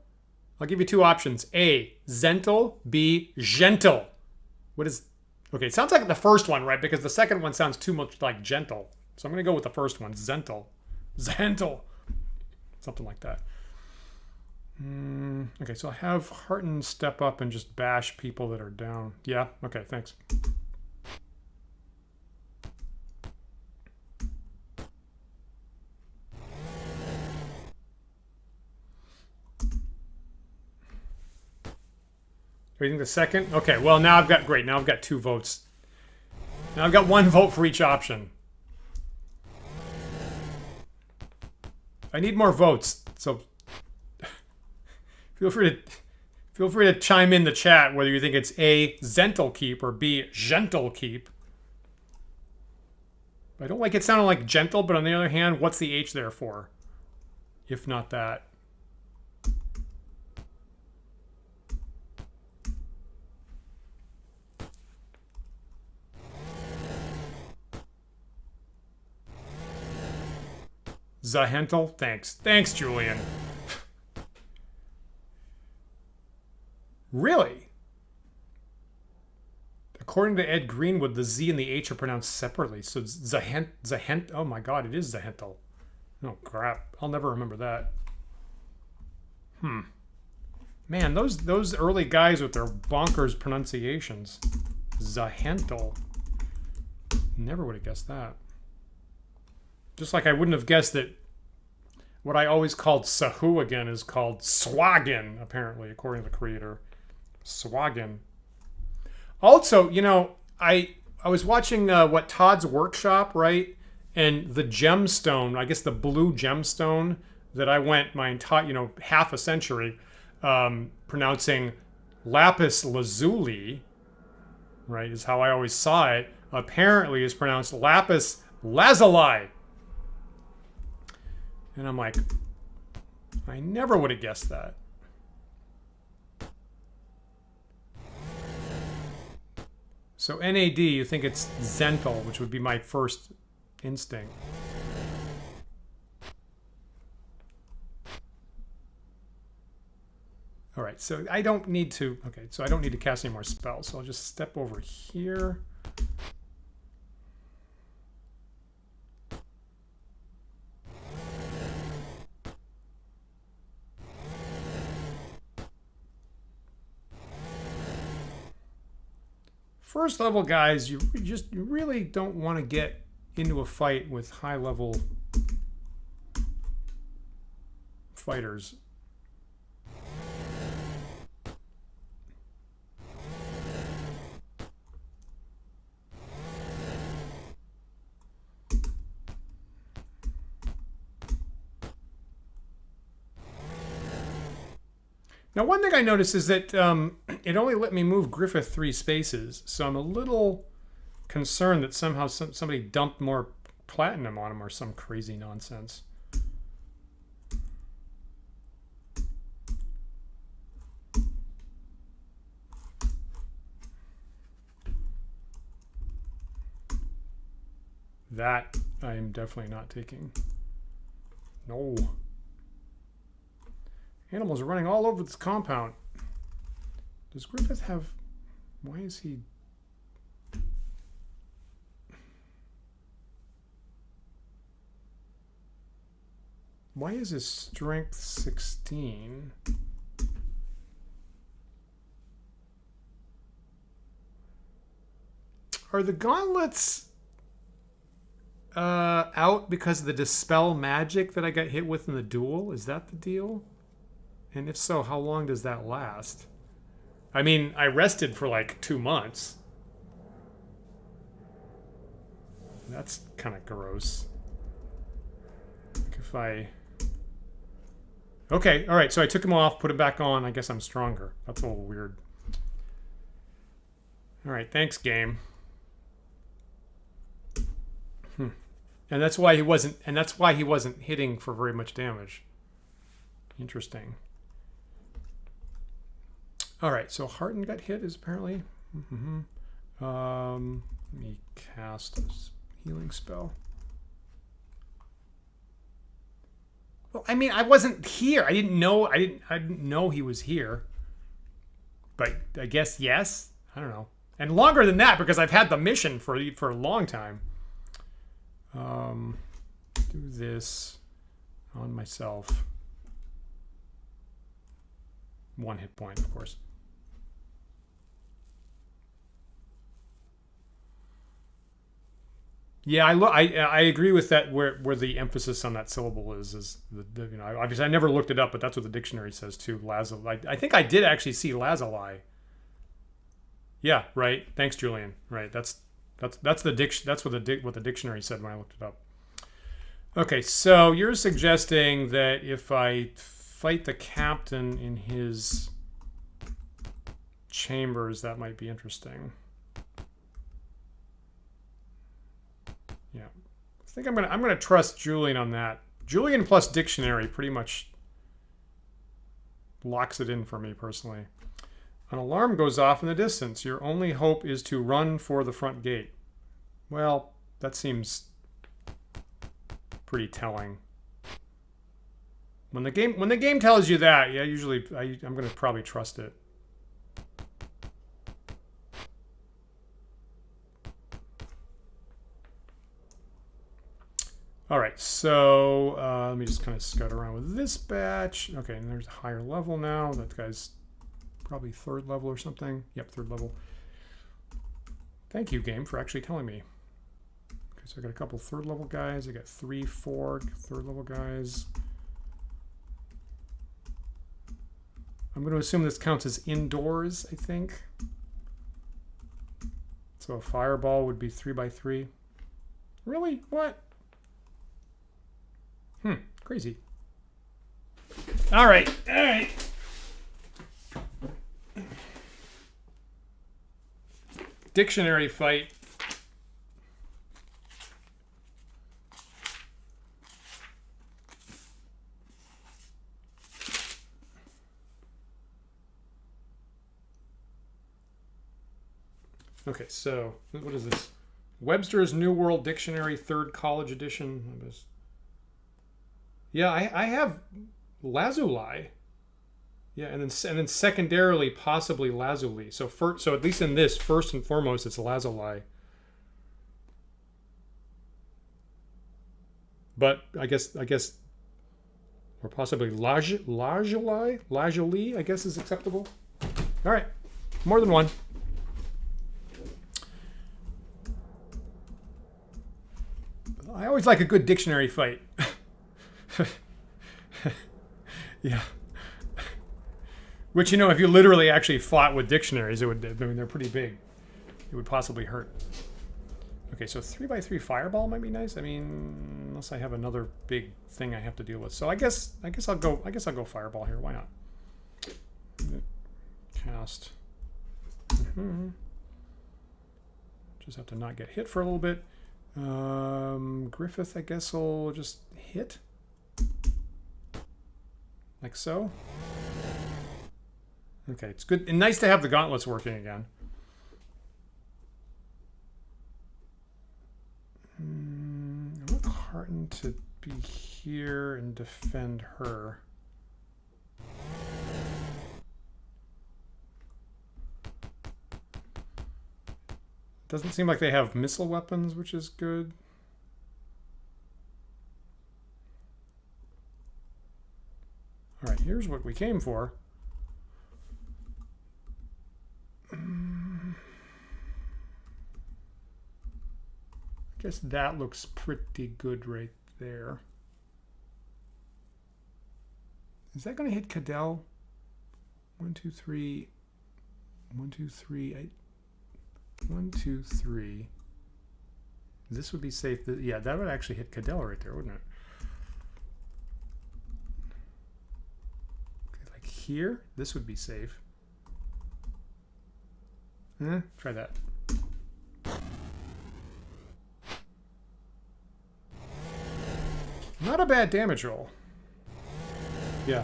I'll give you 2 options. A, Zental. B, Gentle. What is... Okay, it sounds like the first one, right? Because the second one sounds too much like gentle. So I'm going to go with the first one. Zental. Zental. Something like that. Okay, so I'll have Hearten step up and just bash people that are down. Yeah? Okay, thanks. Do you think the second? Okay, well, now I've got, great, now I've got 2 votes. Now I've got 1 vote for each option. I need more votes, so feel free to chime in the chat whether you think it's A, Zental Keep, or B, Gentle Keep. I don't like it sounding like gentle, but on the other hand, what's the H there for? If not that. Zahentel? Thanks. Thanks, Julian. Really? According to Ed Greenwood, the Z and the H are pronounced separately. So Zahent. Oh my God, it is Zahentel. Oh crap! I'll never remember that. Man, those early guys with their bonkers pronunciations. Zahentel. Never would have guessed that. Just like I wouldn't have guessed that what I always called Sahu again is called Swagin, apparently, according to the creator. Swagin. Also, you know, I was watching what Todd's Workshop, right? And the gemstone, I guess the blue gemstone that I went my entire, half a century pronouncing lapis lazuli, right, is how I always saw it, apparently is pronounced lapis lazuli. And I'm like, I never would have guessed that. So NAD, you think it's Zental, which would be my first instinct. All right, so I don't need to, okay, so I don't need to cast any more spells. So I'll just step over here. First level guys, you really don't want to get into a fight with high level fighters. Now, one thing I noticed is that it only let me move Griffith 3 spaces, so I'm a little concerned that somehow somebody dumped more platinum on him or some crazy nonsense. That I am definitely not taking. No. Animals are running all over this compound. Does Griffith have... Why is he... Why is his strength 16? Are the gauntlets out because of the dispel magic that I got hit with in the duel? Is that the deal? And if so, how long does that last? I mean, I rested for like 2 months. That's kind of gross. Like if I... Okay, all right, so I took him off, put him back on. I guess I'm stronger. That's a little weird. All right, thanks, game. And that's why he wasn't. And that's why he wasn't hitting for very much damage. Interesting. All right, so Harton got hit. Is apparently. Let me cast a healing spell. Well, I mean, I wasn't here. I didn't know. I didn't know he was here. But I guess yes. I don't know. And longer than that because I've had the mission for a long time. Do this on myself. 1 hit point, of course. Yeah, I agree with that. Where the emphasis on that syllable is the you know, obviously I never looked it up, but that's what the dictionary says too. Lazuli. I think I did actually see lazuli. Yeah, right. Thanks, Julian. Right. That's what the dictionary said when I looked it up. Okay, so you're suggesting that if I fight the captain in his chambers, that might be interesting. Yeah, I think I'm gonna trust Julian on that. Julian plus dictionary pretty much locks it in for me personally. An alarm goes off in the distance. Your only hope is to run for the front gate. Well, that seems pretty telling. When the game tells you that, yeah, usually I'm going to probably trust it. All right, so let me just kind of scout around with this batch. Okay, and there's a higher level now. That guy's probably 3rd level or something. Yep, 3rd level. Thank you, game, for actually telling me. Okay, so I got a couple 3rd level guys. I got 3, 4 3rd level guys. I'm going to assume this counts as indoors, I think. So a fireball would be 3 by 3. Really? What? Crazy. All right. All right. Dictionary fight. Okay, so what is this? Webster's New World Dictionary, 3rd College Edition. Yeah, I have lazuli. Yeah, and then secondarily possibly lazuli. So at least in this, first and foremost, it's lazuli. But I guess, or possibly lazuli, I guess is acceptable. All right, more than one. I always like a good dictionary fight. Yeah. Which, you know, if you literally actually fought with dictionaries, it would, I mean, they're pretty big. It would possibly hurt. Okay, so 3x3 fireball might be nice. I mean, unless I have another big thing I have to deal with. So I guess I'll go fireball here. Why not? Cast. Just have to not get hit for a little bit. Griffith, I guess, will just hit. Like so. Okay, it's good and nice to have the gauntlets working again. I want Hearten to be here and defend her. Doesn't seem like they have missile weapons, which is good. All right, here's what we came for. I guess that looks pretty good right there. Is that going to hit Cadell? 1, 2, 3. 1, 2, 3. 1, 2, 3. This would be safe. Yeah, that would actually hit Cadell right there, wouldn't it? Okay, like here, this would be safe. Try that. Not a bad damage roll. Yeah.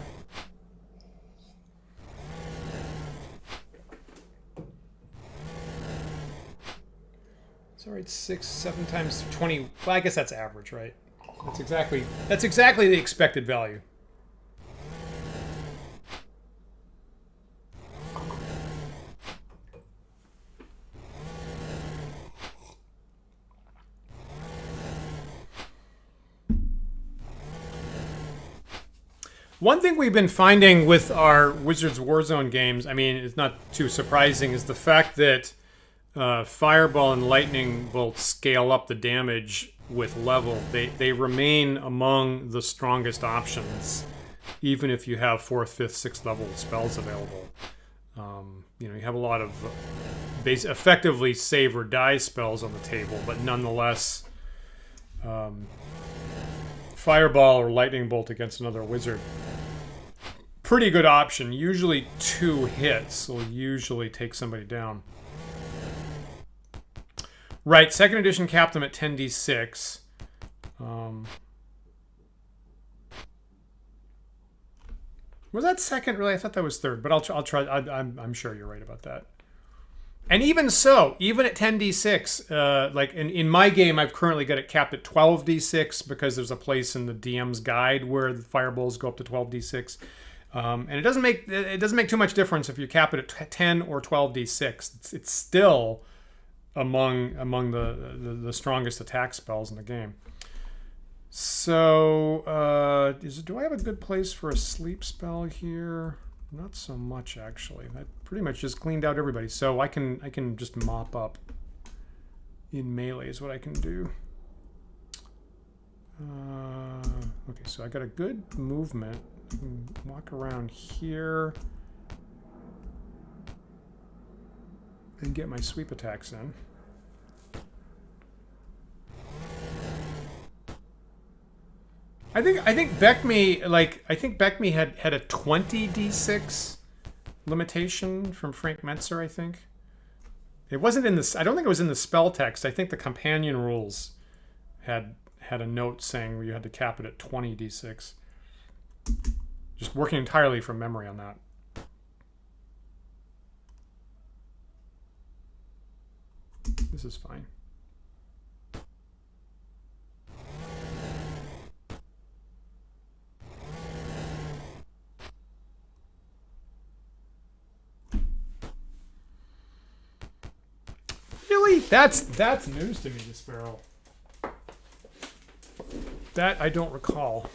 It's all right, 6, 7 times 20. Well, I guess that's average, right? That's exactly the expected value. One thing we've been finding with our Wizards Warzone games, I mean, it's not too surprising, is the fact that Fireball and Lightning Bolt scale up the damage with level. They remain among the strongest options, even if you have 4th, 5th, 6th level spells available. You know, you have a lot of effectively save or die spells on the table, but nonetheless, Fireball or Lightning Bolt against another wizard, pretty good option. Usually 2 hits will usually take somebody down. Right, 2nd edition capped them at 10d6. Was that 2nd? Really, I thought that was 3rd, but I'll try. I'm sure you're right about that. And even so, even at 10d6, like in my game, I've currently got it capped at 12d6 because there's a place in the DM's guide where the fireballs go up to 12d6. And it doesn't make too much difference if you cap it at 10 or 12d6. It's still among the strongest attack spells in the game. So do I have a good place for a sleep spell here? Not so much, actually. I pretty much just cleaned out everybody, so I can just mop up in melee is what I can do. Okay, so I got a good movement. I can walk around here and get my sweep attacks in. I think Beckme had a 20d6 limitation from Frank Metzer, I think. It wasn't in this. I don't think it was in the spell text. I think the companion rules had a note saying where you had to cap it at 20d6. Just working entirely from memory on that. This is fine. Really? That's news to me, this barrel. That I don't recall.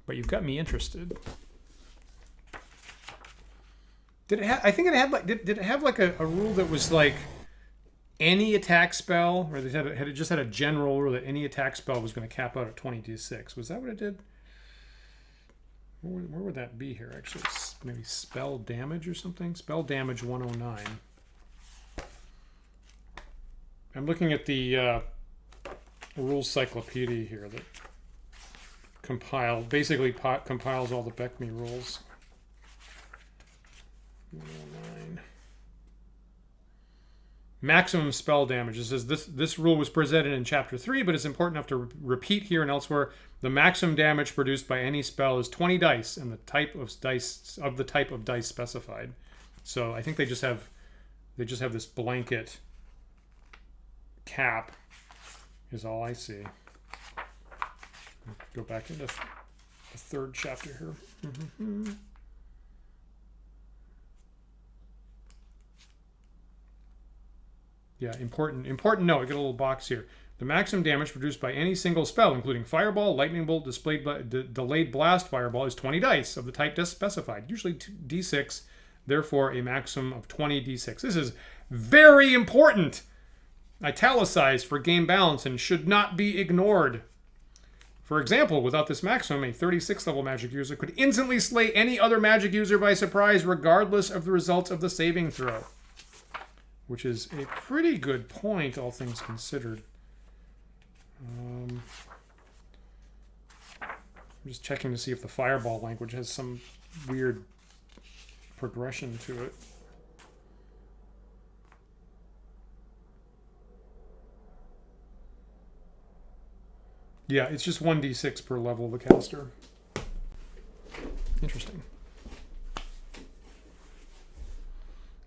But you've got me interested. Did it have? I think it had like. Did it have like a rule that was like any attack spell, or had it just had a general rule that any attack spell was going to cap out at 20d6? Was that what it did? Where would that be here, actually? Maybe spell damage or something? Spell damage 109. I'm looking at the rules cyclopedia here that basically compiles all the Beckme rules. 109. Maximum spell damage. It says this rule was presented in chapter 3, but it's important enough to repeat here and elsewhere. The maximum damage produced by any spell is 20 dice, and the type of dice specified. So I think they just have this blanket cap is all I see. Go back into the third chapter here. Yeah, important note. I get a little box here. The maximum damage produced by any single spell, including Fireball, Lightning Bolt, Delayed Blast Fireball, is 20 dice of the type specified, usually d6, therefore a maximum of 20 d6. This is very important. Italicized for game balance and should not be ignored. For example, without this maximum, a 36th level magic user could instantly slay any other magic user by surprise, regardless of the results of the saving throw. Which is a pretty good point, all things considered. I'm just checking to see if the Fireball language has some weird progression to it. Yeah, it's just 1d6 per level of the caster. Interesting.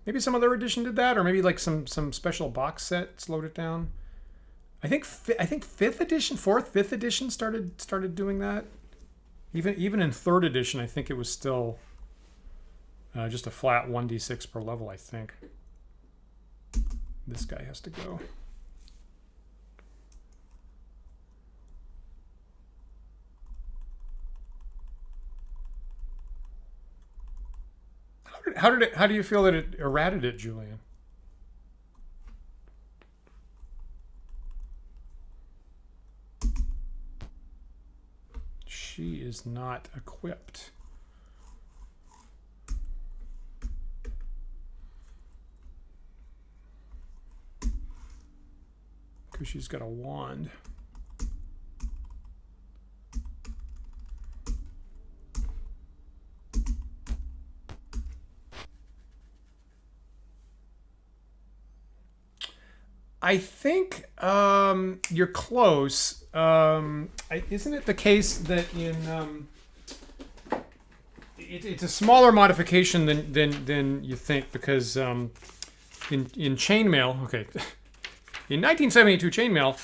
Maybe some other edition did that, or maybe like some special box set slowed it down. I think 5th edition started doing that. Even in 3rd edition, I think it was still just a flat 1d6 per level. I think this guy has to go. How do you feel that it errated it, Julian? She is not equipped. Because she's got a wand. I think you're close. Isn't it the case that it's a smaller modification than you think, because in chainmail, okay, in 1972 chainmail,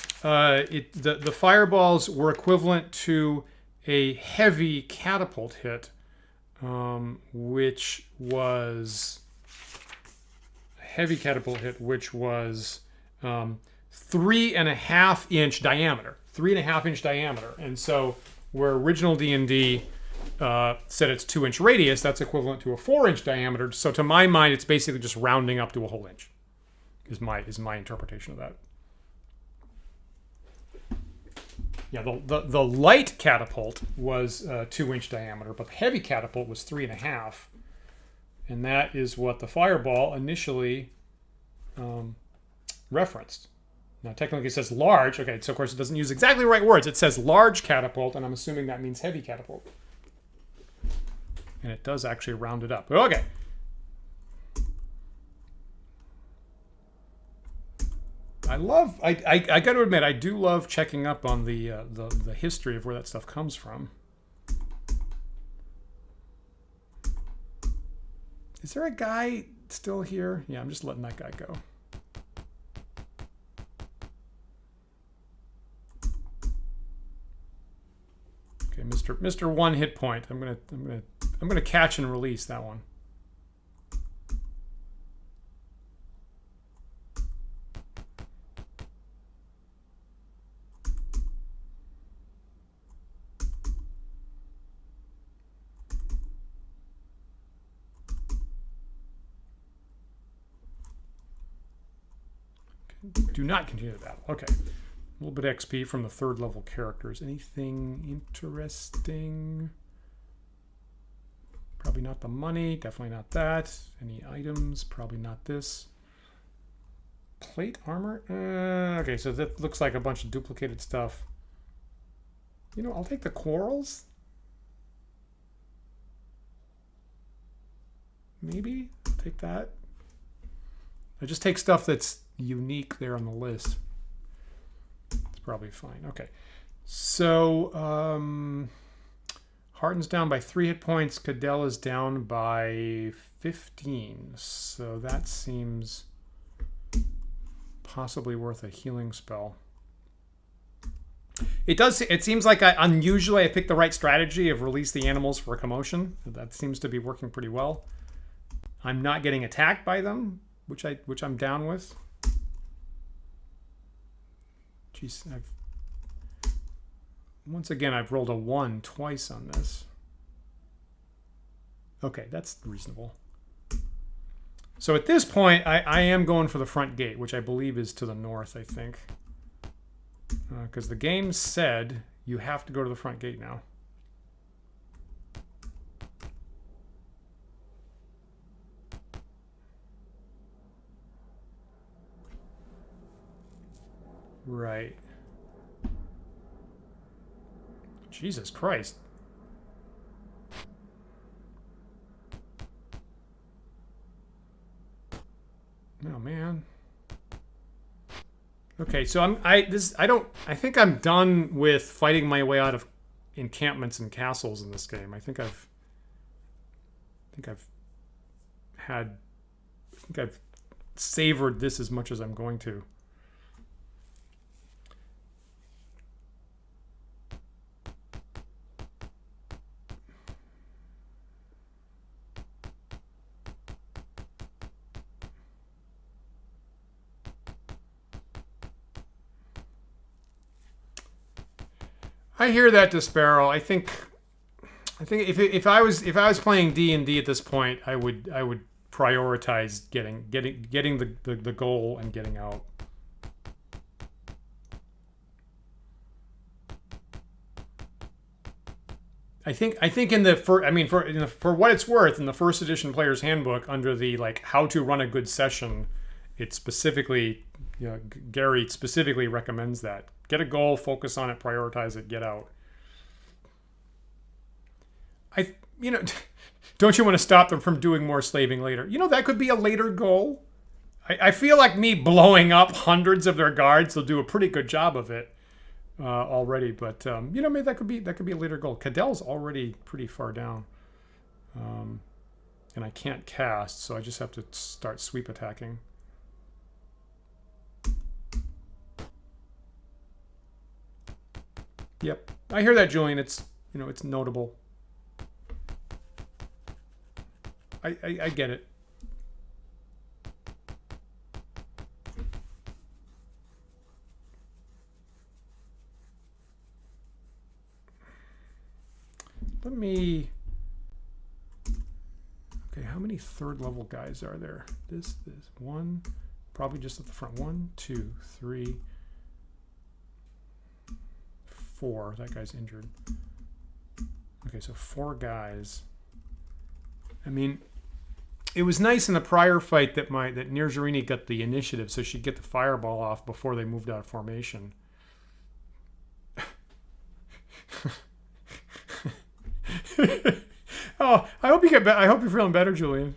the fireballs were equivalent to a heavy catapult hit, which was 3.5 inch diameter. 3.5 inch diameter. And so where original D&D said it's 2 inch radius, that's equivalent to a 4 inch diameter. So to my mind, it's basically just rounding up to a whole inch, is my interpretation of that. Yeah, the light catapult was 2 inch diameter, but the heavy catapult was 3.5. And that is what the fireball initially referenced. Now, technically it says large. Okay, so of course it doesn't use exactly the right words. It says large catapult, and I'm assuming that means heavy catapult. And it does actually round it up. Okay. I got to admit, I do love checking up on the history of where that stuff comes from. Is there a guy still here? Yeah, I'm just letting that guy go. Okay, Mr. 1 hit point. I'm gonna catch and release that one. Do not continue the battle. Okay. A little bit of XP from the 3rd level characters. Anything interesting? Probably not the money. Definitely not that. Any items? Probably not this. Plate armor? Okay, so that looks like a bunch of duplicated stuff. You know, I'll take the quarrels. Maybe. I'll take that. I just take stuff that's unique there on the list. It's probably fine. Okay. So, Harden's down by 3 hit points. Cadell is down by 15. So that seems possibly worth a healing spell. It does. It seems like unusually I picked the right strategy of release the animals for a commotion. That seems to be working pretty well. I'm not getting attacked by them, which I'm down with. Jeez, once again I've rolled a 1 twice on this. Okay, that's reasonable. So at this point, I am going for the front gate, which I believe is to the north, I think. Because the game said you have to go to the front gate now. Right. Jesus Christ. Oh man. Okay, so I think I'm done with fighting my way out of encampments and castles in this game. I think I've savored this as much as I'm going to. I hear that, Despero. I think if I was playing D&D at this point, I would prioritize getting the goal and getting out. I think for what it's worth, in the first edition player's handbook under the how to run a good session, it specifically, Gary specifically recommends that. Get a goal, focus on it, prioritize it, get out. Don't you want to stop them from doing more slaving later? That could be a later goal. I feel like me blowing up hundreds of their guards will do a pretty good job of it already. But maybe that could be a later goal. Cadell's already pretty far down, and I can't cast, so I just have to start sweep attacking. Yep, I hear that, Julian. It's it's notable. I get it. Okay, how many third level guys are there? This one, probably just at the front. 1, 2, 3, 4. That guy's injured. Okay, so 4 guys. I mean, it was nice in the prior fight that Nirjarini got the initiative, so she'd get the fireball off before they moved out of formation. Oh, I hope you get better. I hope you're feeling better, Julian.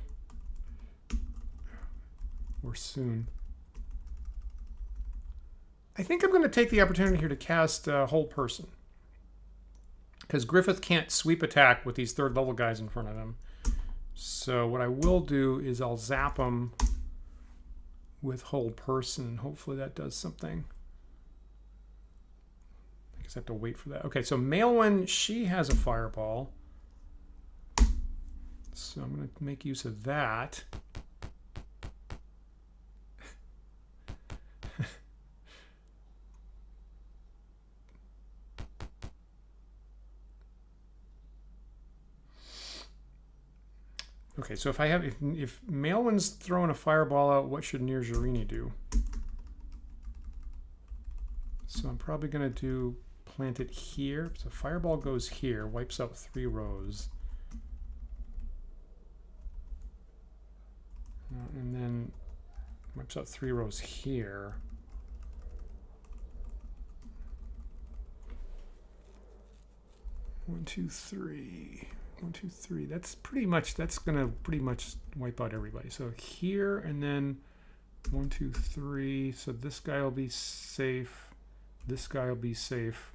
Or soon. I think I'm going to take the opportunity here to cast Hold Person, because Griffith can't sweep attack with these third level guys in front of him. So what I will do is I'll zap him with Hold Person. Hopefully that does something. I guess I have to wait for that. Okay, so Maelwyn, she has a fireball. So I'm going to make use of that. Okay, so if Maelwyn's throwing a fireball out, what should Nirjarini do? So I'm probably going to plant it here. So fireball goes here, wipes out 3 rows. And then wipes out 3 rows here. One, two, three. 1, 2, 3. That's gonna pretty much wipe out everybody. So here and then 1, 2, 3. So this guy will be safe. This guy will be safe.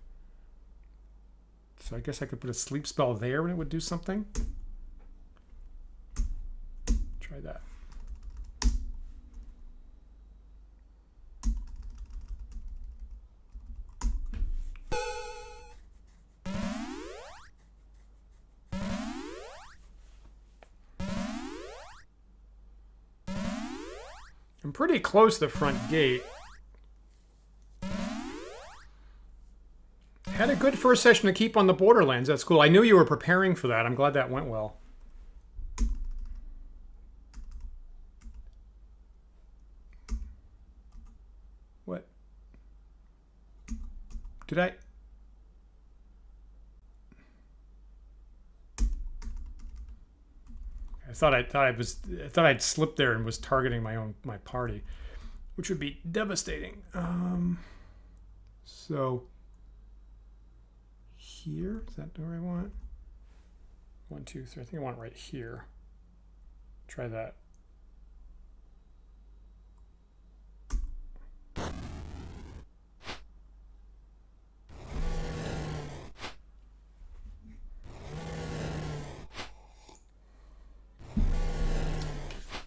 So I guess I could put a sleep spell there and it would do something. Try that. I'm pretty close to the front gate. Had a good first session to keep on the Borderlands. That's cool. I knew you were preparing for that. I'm glad that went well. What? Did I? I thought I'd slipped there and was targeting my party, which would be devastating. So here, is that where I want? 1, 2, 3. I think I want it right here. Try that.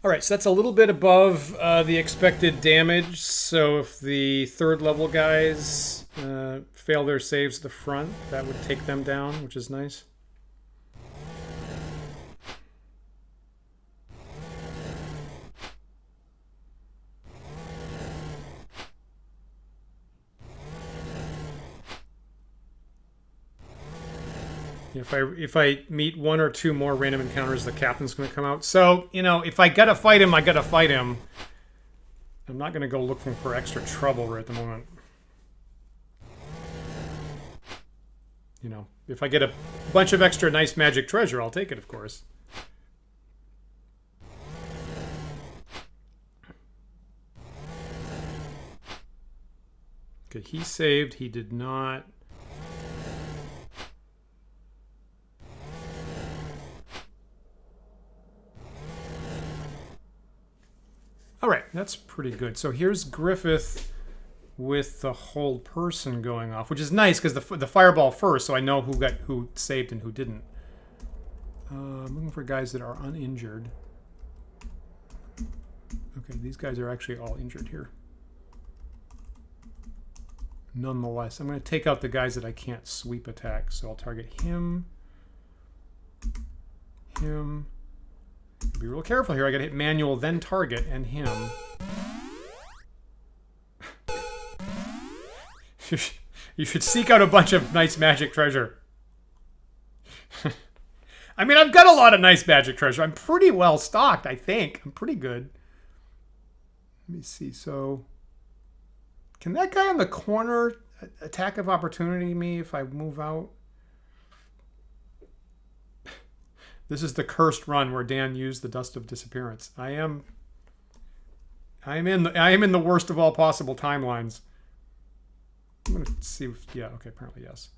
All right, so that's a little bit above the expected damage. So if the 3rd level guys fail their saves at the front, that would take them down, which is nice. If I meet 1 or 2 more random encounters, the captain's going to come out. So, you know, if I gotta fight him, I gotta fight him. I'm not going to go looking for extra trouble right at the moment. You know, if I get a bunch of extra nice magic treasure, I'll take it, of course. Okay, he saved. He did not. All right, that's pretty good. So here's Griffith with the whole person going off, which is nice because the fireball first, so I know who saved and who didn't. I'm looking for guys that are uninjured. Okay, these guys are actually all injured here. Nonetheless, I'm going to take out the guys that I can't sweep attack. So I'll target him, him. Be real careful here. I got to hit manual, then target, and him. You should seek out a bunch of nice magic treasure. I mean, I've got a lot of nice magic treasure. I'm pretty well stocked, I think. I'm pretty good. Let me see. So, can that guy in the corner attack of opportunity me if I move out? This is the cursed run where Dan used the dust of disappearance. I am in the worst of all possible timelines. I'm gonna see if, yeah, okay, apparently yes.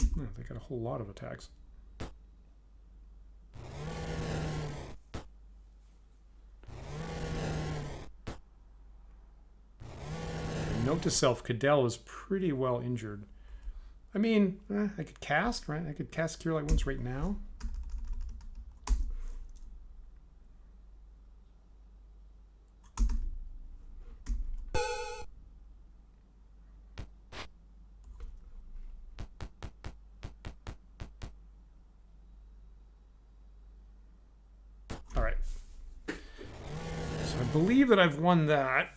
Oh, they got a whole lot of attacks. Note to self, Cadell is pretty well injured. I mean, I could cast, right? I could cast Cure Light Wounds right now. All right. So I believe that I've won that.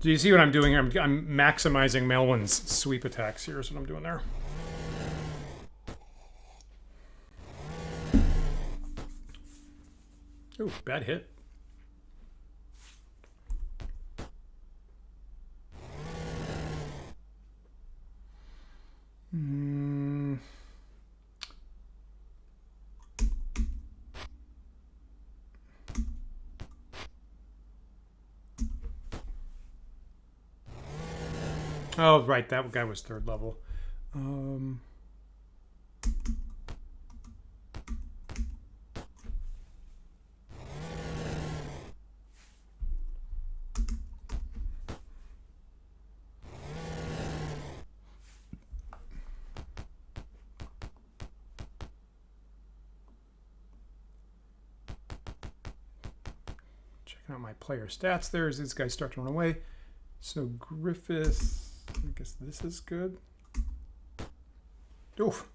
Do you see what I'm doing here? I'm maximizing Melwin's sweep attacks. Here's what I'm doing there. Ooh, bad hit. Oh, right, that guy was 3rd level. Checking out my player stats there as these guys start to run away. So Griffith, I guess this is good. Oof.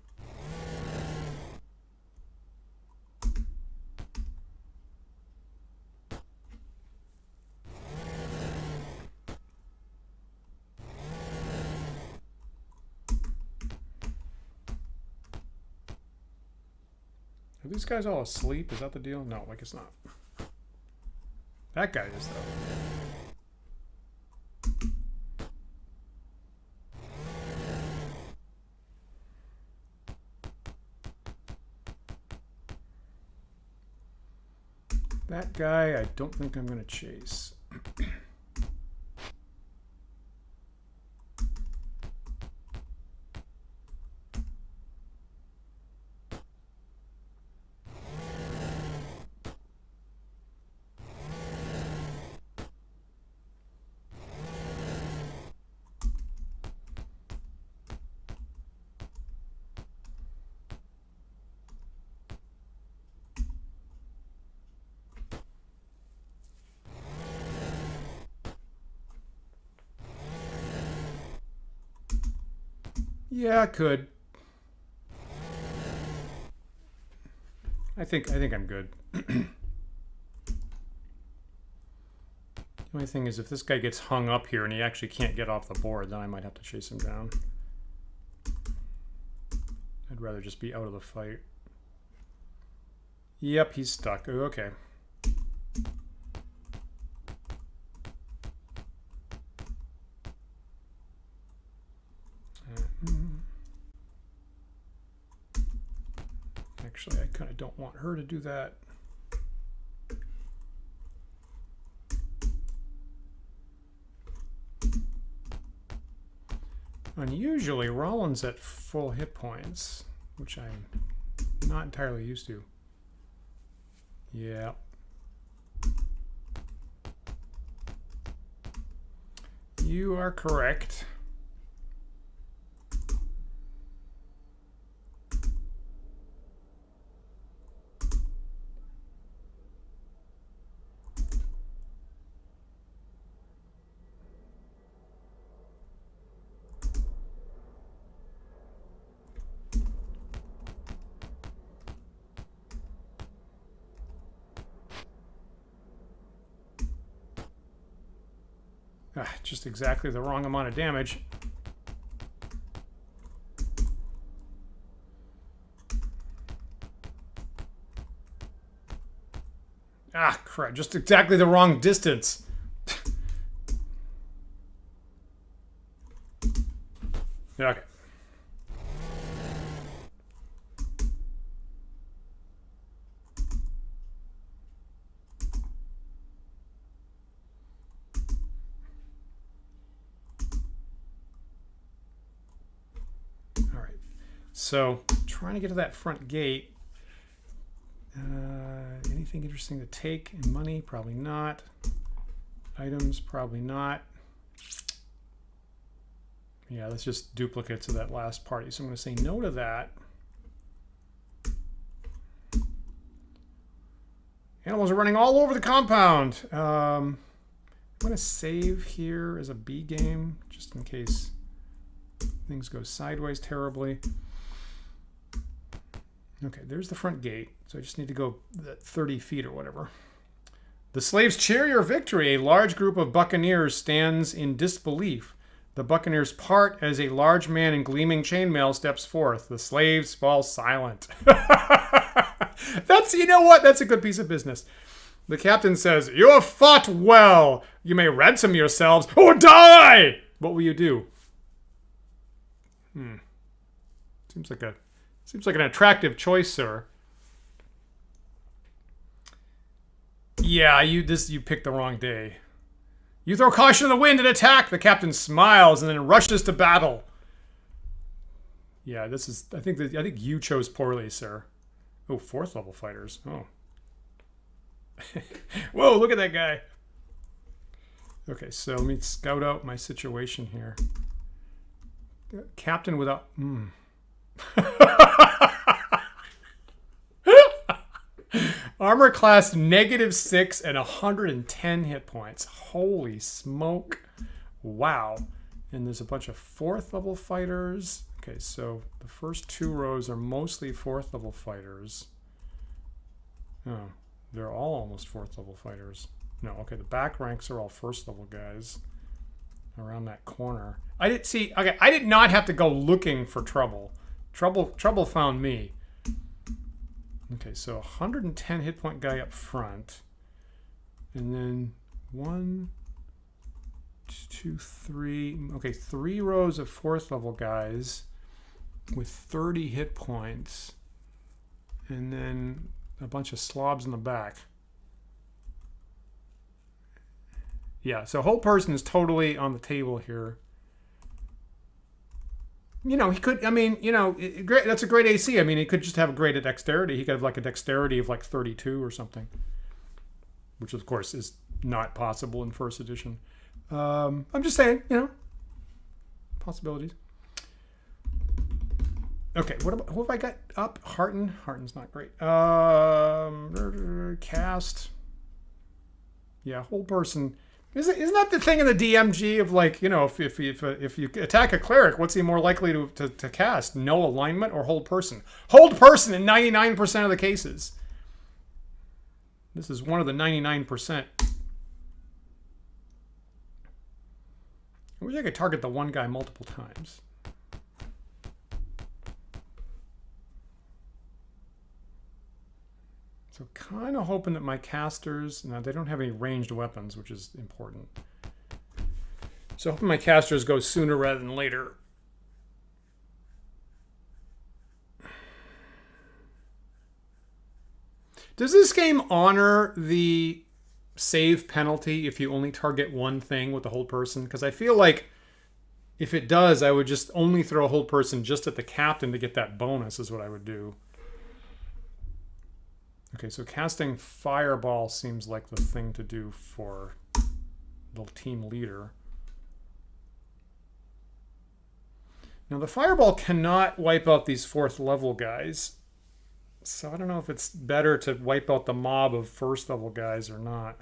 Are these guys all asleep? Is that the deal? No, I guess not. That guy is, though. That guy, I don't think I'm going to chase. Yeah, I could. I think I'm good. The only thing is if this guy gets hung up here and he actually can't get off the board, then I might have to chase him down. I'd rather just be out of the fight. Yep, he's stuck. Oh, okay. Actually, I kind of don't want her to do that. Unusually, Rollins at full hit points, which I'm not entirely used to. Yeah. You are correct. Just exactly the wrong amount of damage. Ah, crap. Just exactly the wrong distance. Okay. So, trying to get to that front gate. Anything interesting to take in money? Probably not. Items? Probably not. Yeah, that's just duplicates of that last party. So I'm going to say no to that. Animals are running all over the compound. I'm going to save here as a B game, just in case things go sideways terribly. Okay, there's the front gate. So I just need to go 30 feet or whatever. The slaves cheer your victory. A large group of buccaneers stands in disbelief. The buccaneers part as a large man in gleaming chainmail steps forth. The slaves fall silent. You know what? That's a good piece of business. The captain says, "You have fought well. You may ransom yourselves or die." What will you do? Seems like an attractive choice, sir. Yeah, you picked the wrong day. You throw caution to the wind and attack. The captain smiles and then rushes to battle. Yeah, I think you chose poorly, sir. Oh, 4th level fighters. Oh. Whoa, look at that guy. Okay, so let me scout out my situation here. Captain without... Armor class -6 and 110 hit points. Holy smoke. Wow. And there's a bunch of 4th level fighters. Okay, so the first 2 rows are mostly 4th level fighters. Oh, they're all almost 4th level fighters. No, okay, the back ranks are all 1st level guys around that corner. I did not have to go looking for trouble. Trouble found me. Okay, so 110 hit point guy up front. And then 1, 2, 3. Okay, 3 rows of 4th level guys with 30 hit points. And then a bunch of slobs in the back. Yeah, so whole person is totally on the table here. You know, he could, I mean, you know, great, that's a great AC. I mean, he could just have a great dexterity. He could have like a dexterity of like 32 or something. Which, of course, is not possible in 1st edition. I'm just saying, you know, possibilities. Okay, what have I got up? Hearten. Hearten's not great. Cast. Yeah, whole person. Isn't that the thing in the DMG of like, you know, if you attack a cleric, what's he more likely to cast? No alignment or hold person? Hold person in 99% of the cases. This is one of the 99%. I wish I could target the one guy multiple times. So kind of hoping that my casters, now they don't have any ranged weapons, which is important. So hoping my casters go sooner rather than later. Does this game honor the save penalty if you only target one thing with the hold person? Because I feel like if it does, I would just only throw a hold person just at the captain to get that bonus is what I would do. Okay, so casting Fireball seems like the thing to do for the team leader. Now the Fireball cannot wipe out these 4th level guys. So I don't know if it's better to wipe out the mob of 1st level guys or not.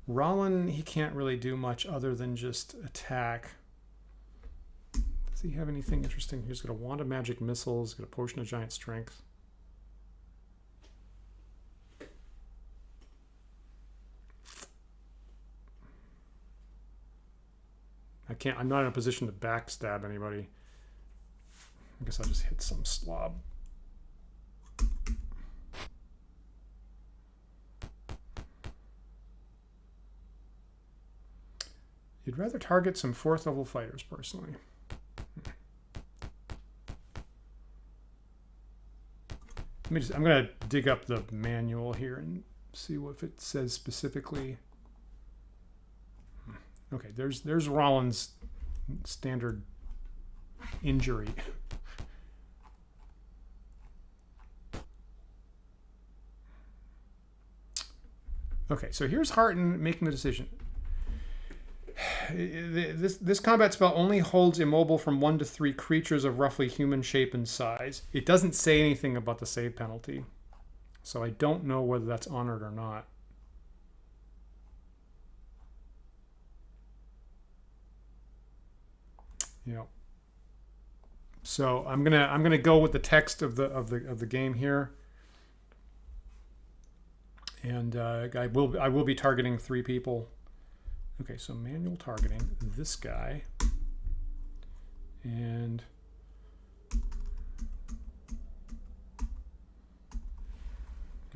Rollin, he can't really do much other than just attack. Does he have anything interesting? He's got a Wand of Magic Missiles, got a Potion of Giant Strength. I'm not in a position to backstab anybody. I guess I'll just hit some slob. You'd rather target some 4th level fighters, personally. I'm going to dig up the manual here and see what it says specifically. Okay, there's Rollin's standard injury. Okay, so here's Hearten making the decision. This combat spell only holds immobile from 1 to 3 creatures of roughly human shape and size. It doesn't say anything about the save penalty, so I don't know whether that's honored or not. Yeah. So I'm gonna go with the text of the game here, And I will be targeting 3 people. Okay, so manual targeting this guy. And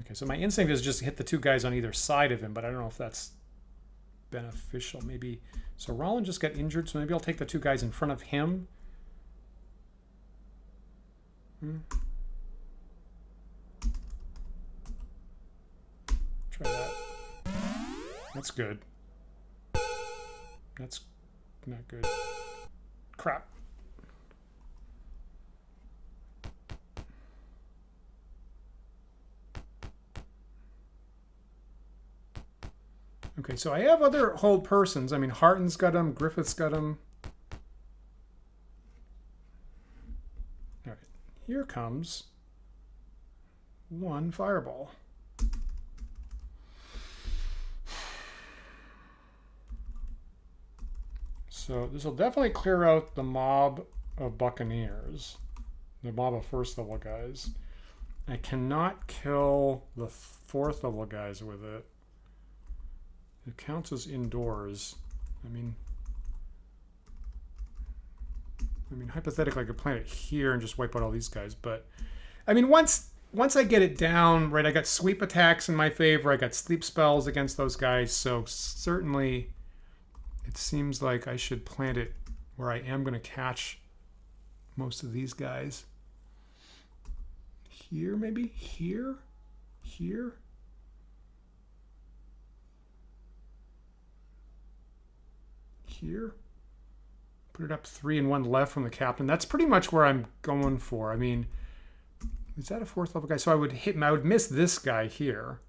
okay, so my instinct is just hit the 2 guys on either side of him, but I don't know if that's beneficial. Maybe so. Roland just got injured, so maybe I'll take the 2 guys in front of him. Try that. That's good. That's not good. Crap. Okay, so I have other hold persons. I mean, Harton's got him, Griffith's got him. All right, here comes 1 fireball. So this will definitely clear out the mob of buccaneers, the mob of 1st level guys. I cannot kill the 4th level guys with it. It counts as indoors. I mean, hypothetically, I could plant it here and just wipe out all these guys. But I mean, once I get it down, right? I got sweep attacks in my favor. I got sleep spells against those guys. So certainly, it seems like I should plant it where I am going to catch most of these guys. Here, maybe here. Here, put it up 3 and 1 left from the captain. That's pretty much where I'm going for. I mean, is that a 4th level guy? So I would miss this guy here.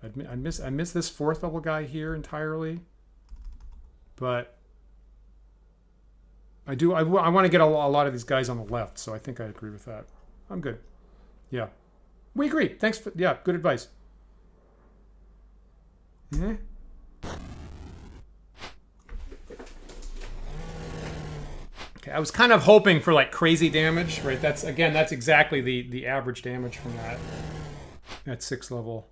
I miss this 4th level guy here entirely. But I want to get a lot of these guys on the left, so I think I agree with that. I'm good. Yeah, we agree. Thanks for good advice. Yeah. Okay, I was kind of hoping for like crazy damage, right? That's exactly the average damage from that at 6th level.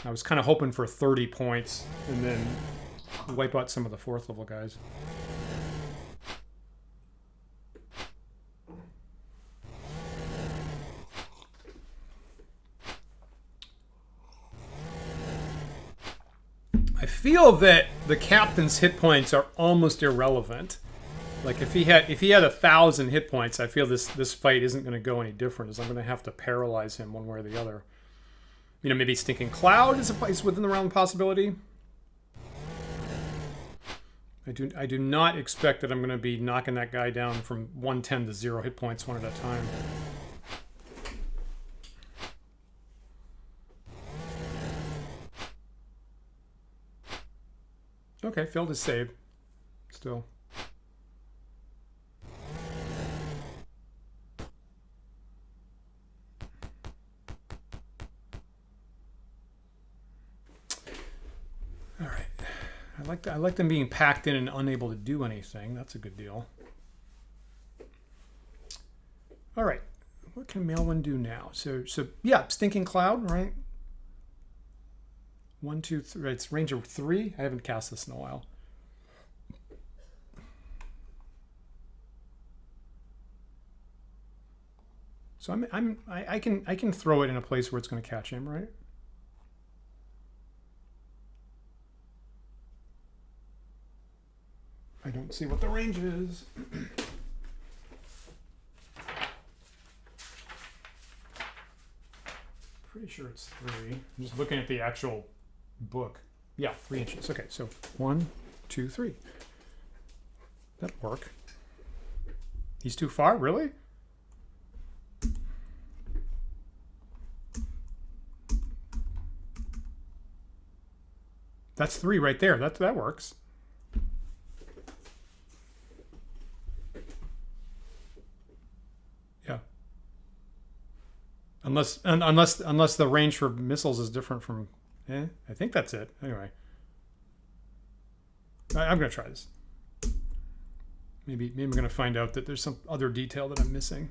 I was kind of hoping for 30 points and then wipe out some of the 4th level guys. I feel that the captain's hit points are almost irrelevant. Like if he had 1,000 hit points, I feel this fight isn't going to go any different, as I'm going to have to paralyze him one way or the other. You know, maybe Stinking Cloud is within the realm of possibility. I do not expect that I'm going to be knocking that guy down from 110 to 0 hit points one at a time. Okay, failed his save. Still. All right. I like them being packed in and unable to do anything. That's a good deal. All right. What can Maelwyn do now? So yeah, Stinking Cloud, right? 1, 2, 3. It's range of 3. I haven't cast this in a while. So I can throw it in a place where it's going to catch him, right? I don't see what the range is. Pretty sure it's 3. I'm just looking at the actual book. Yeah, 3 inches. Okay, so 1, 2, 3. That'll work. He's too far, really? That's 3 right there. That works. Yeah. Unless the range for missiles is different from. I think that's it. Anyway, I'm gonna try this. Maybe I'm gonna find out that there's some other detail that I'm missing.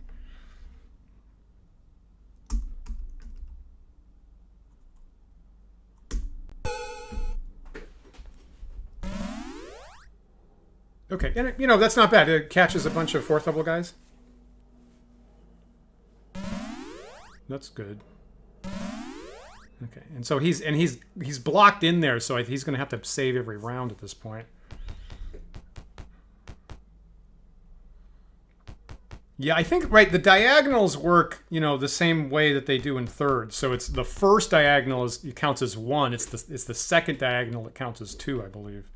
Okay, and you know, that's not bad. It catches a bunch of 4th level guys. That's good. Okay, and so he's blocked in there, so he's going to have to save every round at this point. Yeah, I think, right, the diagonals work, you know, the same way that they do in third. So it's the first diagonal it counts as 1. It's the second diagonal that counts as 2, I believe.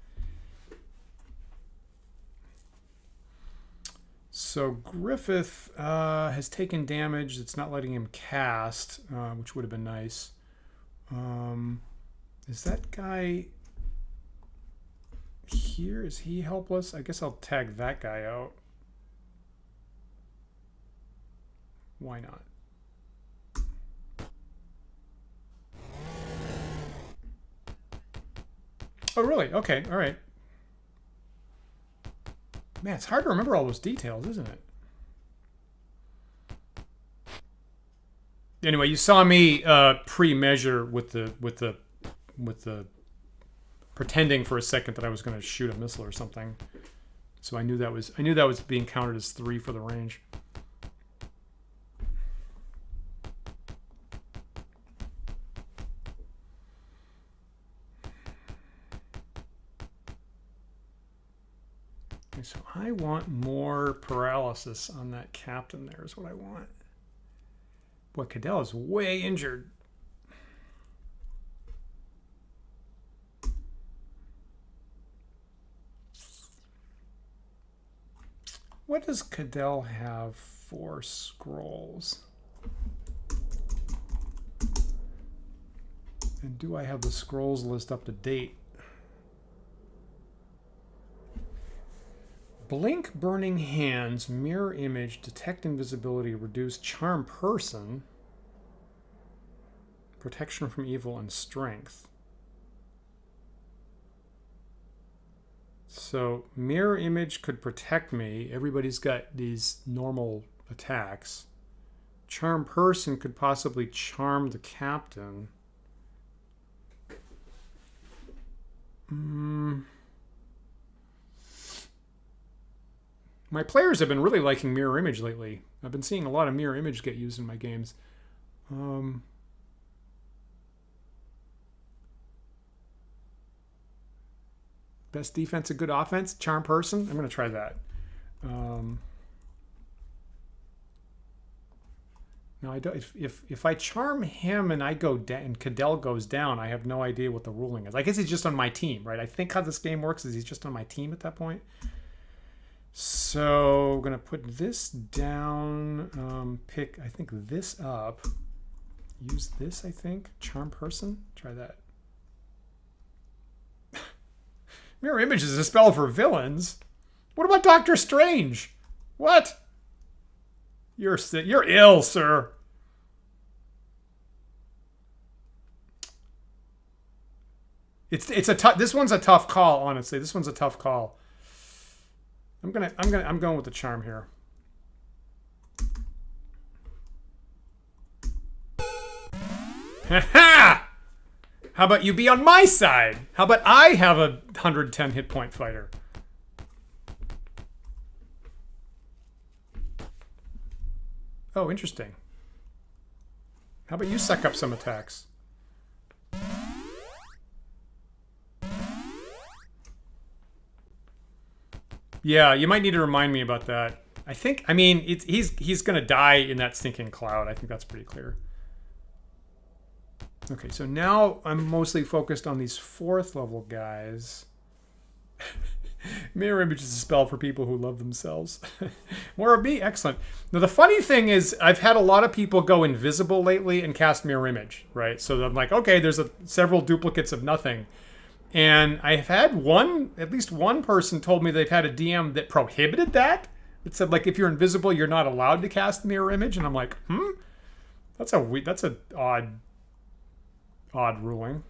So Griffith has taken damage. It's not letting him cast, which would have been nice. Is that guy here? Is he helpless? I guess I'll tag that guy out. Why not? Oh, really? Okay, all right. Man, it's hard to remember all those details, isn't it? Anyway, you saw me pre-measure with the pretending for a second that I was going to shoot a missile or something. So I knew that was being counted as 3 for the range. Okay, so I want more paralysis on that captain there is what I want. Boy, Cadell is way injured. What does Cadell have for scrolls? And do I have the scrolls list up to date? Blink Burning Hands, Mirror Image, Detect Invisibility, Reduce Charm Person, Protection from Evil, and Strength. So Mirror Image could protect me. Everybody's got these normal attacks. Charm Person could possibly charm the captain. My players have been really liking Mirror Image lately. I've been seeing a lot of Mirror Image get used in my games. Best defense, a good offense. Charm Person. I'm going to try that. No, I don't. If I charm him and I go down and Cadell goes down, I have no idea what the ruling is. I guess he's just on my team, right? I think how this game works is he's just on my team at that point. So I'm going to put this down, pick, I think, this up. Use this, I think. Charm Person. Try that. Mirror Image is a spell for villains. What about Doctor Strange? What? You're ill, sir. It's a tough. This one's a tough call, honestly. This one's a tough call. I'm going with the charm here. Ha! How about you be on my side? How about I have a 110 hit point fighter? Oh, interesting. How about you suck up some attacks? Yeah, you might need to remind me about that. I mean, he's going to die in that stinking cloud. I think that's pretty clear. Okay, so now I'm mostly focused on these 4th level guys. Mirror Image is a spell for people who love themselves. More of me? Excellent. Now, the funny thing is, I've had a lot of people go invisible lately and cast Mirror Image, right? So I'm like, okay, there's several duplicates of nothing. And I've had at least one person told me they've had a DM that prohibited that. It said, like, if you're invisible, you're not allowed to cast Mirror Image. And I'm like, that's an odd ruling.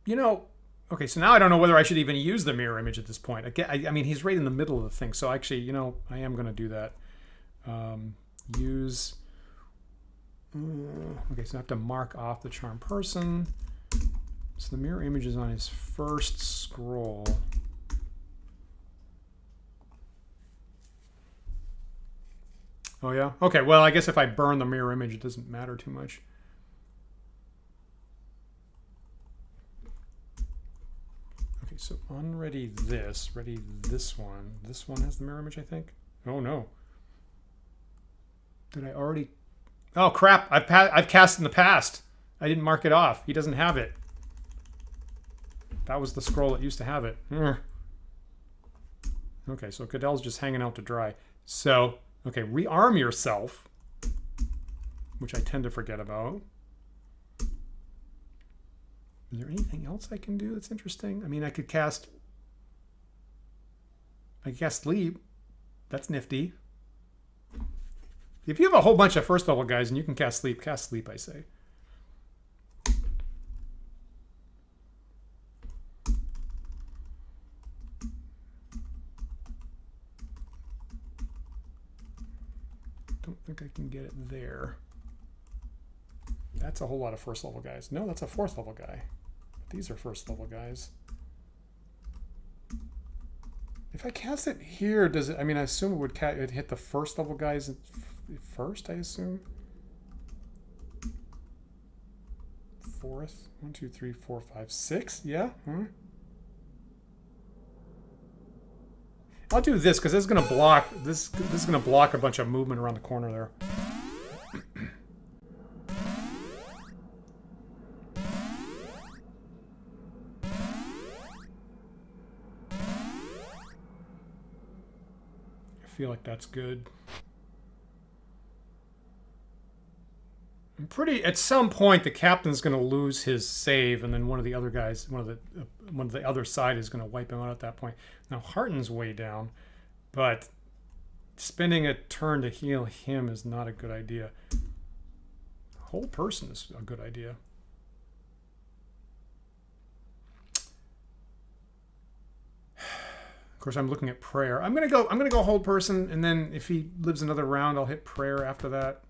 You know, okay, so now I don't know whether I should even use the Mirror Image at this point. I mean, he's right in the middle of the thing. So actually, you know, I am going to do that. Okay, so I have to mark off the Charm Person. So the mirror image is on his first scroll. Oh yeah? Okay, well I guess if I burn the mirror image it doesn't matter too much. Okay, so unready this, ready this one. This one has the mirror image, I think. Oh no. Did I already... Oh crap, I've cast in the past. I didn't mark it off. He doesn't have it. That was the scroll that used to have it. Okay, so Cadell's just hanging out to dry. So, okay, rearm yourself, which I tend to forget about. Is there anything else I can do that's interesting? I mean, I could cast sleep. That's nifty. If you have a whole bunch of first level guys and you can cast sleep, I say. Don't think I can get it there. That's a whole lot of first level guys. No, that's a fourth level guy. These are first level guys. If I cast it here, does it... I mean, I assume it would hit the first level guys first, I assume. Fourth. 1, 2, 3, 4, 5, 6. Yeah. I'll do this because this is going to block... This is going to block a bunch of movement around the corner there. I feel like that's good. I'm pretty... At some point, the captain's going to lose his save, and then one of the other guys, one of the other side is going to wipe him out at that point. Now, Harton's way down, but spending a turn to heal him is not a good idea. Whole person is a good idea. Of course, I'm looking at prayer. I'm gonna go hold person, and then if he lives another round, I'll hit prayer after that.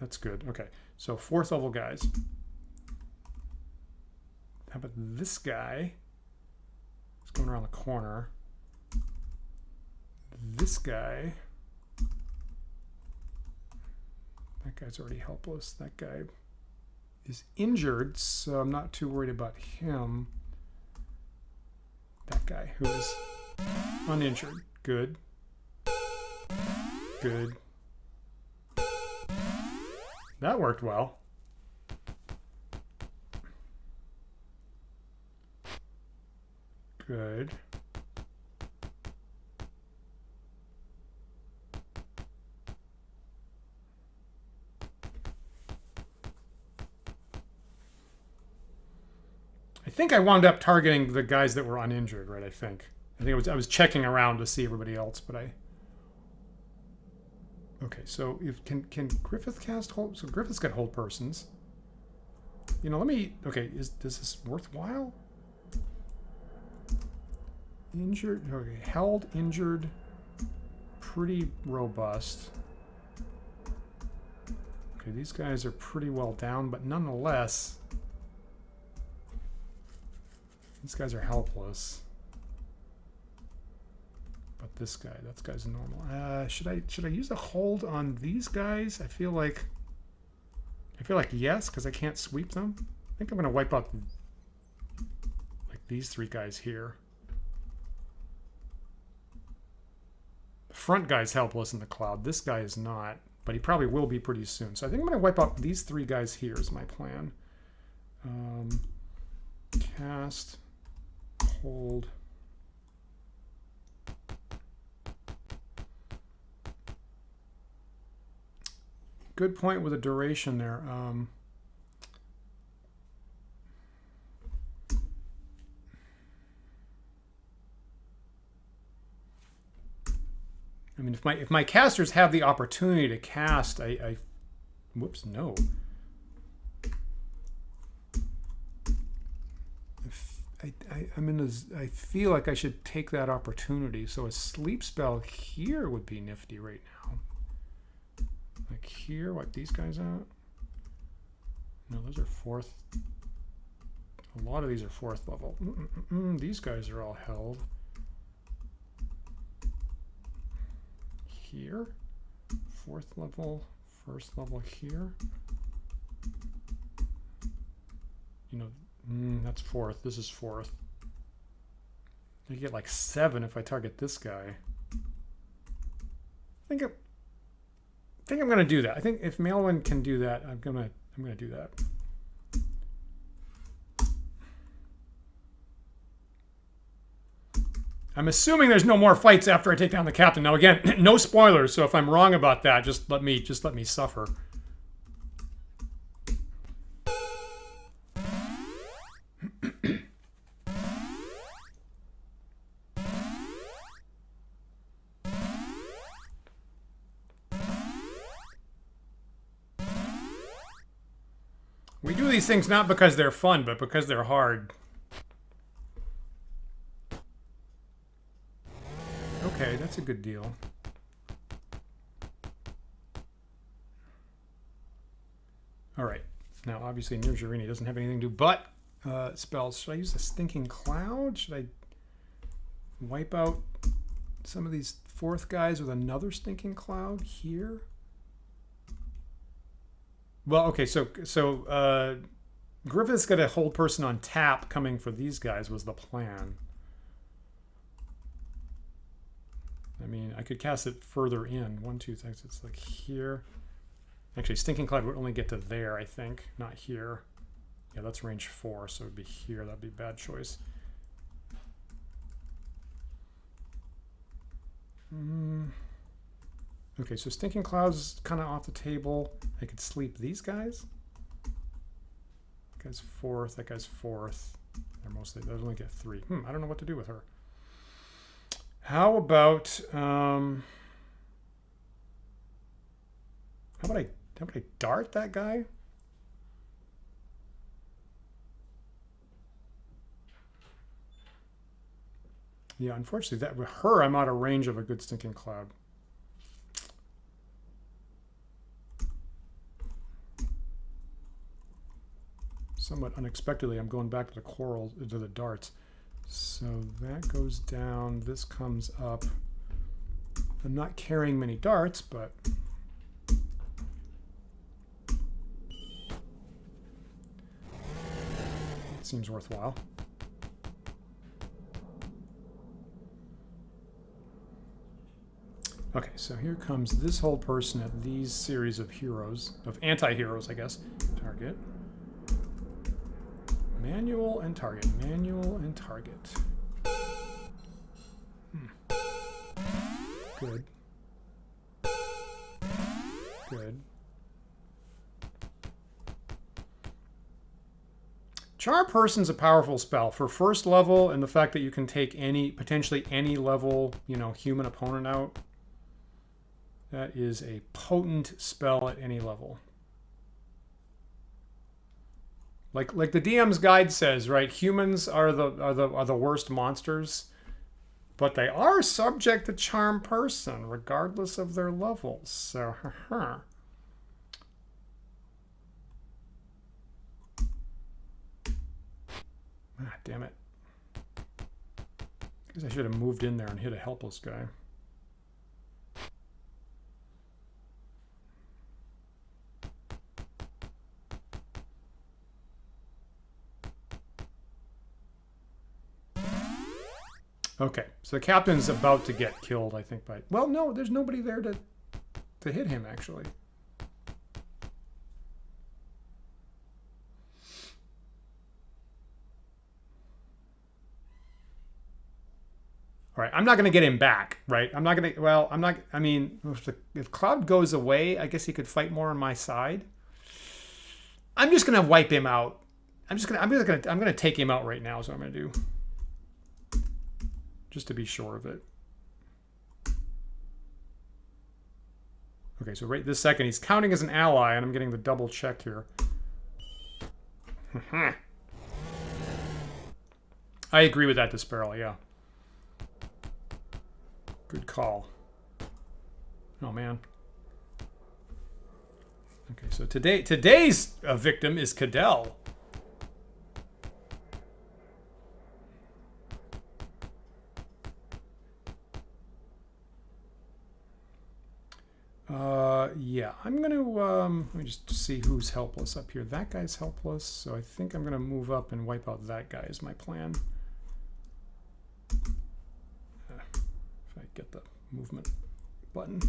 That's good. Okay, so fourth level guys. How about this guy? He's going around the corner. This guy. That guy's already helpless. That guy is injured, so I'm not too worried about him. That guy who is uninjured. Good. Good. That worked well. Good. I think I wound up targeting the guys that were uninjured, right? I think I was checking around to see everybody else, but I... Okay, so if can Griffith cast hold? So Griffith's got hold persons. You know, let me... Okay, is this worthwhile? Injured... Okay, held, injured, pretty robust. Okay, these guys are pretty well down, but nonetheless... These guys are helpless. But this guy, that guy's normal. Should I use a hold on these guys? I feel like yes, because I can't sweep them. I think I'm gonna wipe out like these three guys here. The front guy's helpless in the cloud. This guy is not, but he probably will be pretty soon. So I think I'm gonna wipe out these three guys here is my plan. Cast, hold. Good point with the duration there. I mean, if my casters have the opportunity to cast, whoops, no. I feel like I should take that opportunity. So a sleep spell here would be nifty right now. Like here, wipe these guys out. No, those are fourth. A lot of these are fourth level. These guys are all held. Here. Fourth level. First level here. You know, that's fourth. This is fourth. I get like 7 if I target this guy. I think I'm gonna do that. I think if Maelwyn can do that, I'm gonna do that. I'm assuming there's no more fights after I take down the captain. Now again, no spoilers, so if I'm wrong about that, just let me suffer. We do these things not because they're fun, but because they're hard. Okay, that's a good deal. All right. Now, obviously, Nirjarini doesn't have anything to do but spells. Should I use the Stinking Cloud? Should I wipe out some of these fourth guys with another Stinking Cloud here? Well, okay, so Griffith's got a hold person on tap coming for these guys was the plan. I mean, I could cast it further in. 1, 2, 3, it's like here. Actually, Stinking Cloud would only get to there, I think, not here. Yeah, that's range 4, so it would be here. That'd be a bad choice. Okay, so Stinking Cloud's kind of off the table. I could sleep these guys. That guy's fourth. That guy's fourth. They're mostly, they'll only get 3. I don't know what to do with her. How about I dart that guy? Yeah, unfortunately, that with her, I'm out of range of a good Stinking Cloud. Somewhat unexpectedly, I'm going back to the coral, to the darts. So that goes down, this comes up. I'm not carrying many darts, but it seems worthwhile. Okay, so here comes this whole person at these series of heroes, of anti-heroes, I guess. Target. Manual and target. Manual and target. Good. Good. Charm Person's a powerful spell for first level, and the fact that you can take any, potentially any level, you know, human opponent out. That is a potent spell at any level. Like the DM's guide says, right? Humans are the worst monsters, but they are subject to Charm Person, regardless of their levels. So, Ah, damn it. I guess I should have moved in there and hit a helpless guy. Okay, so the captain's about to get killed, I think, by... Well, no, there's nobody there to hit him, actually. All right, I'm not going to get him back, right? I'm not going to... Well, I'm not... I mean, if Cloud goes away, I guess he could fight more on my side. I'm just going to wipe him out. I'm going to take him out right now, is what I'm going to do. Just to be sure of it. Okay, so right this second, he's counting as an ally, and I'm getting the double check here. I agree with that, Disparel, yeah. Good call. Oh, man. Okay, so today's victim is Cadell. Yeah, I'm going to, let me just see who's helpless up here. That guy's helpless, so I think I'm going to move up and wipe out that guy is my plan. If I get the movement button.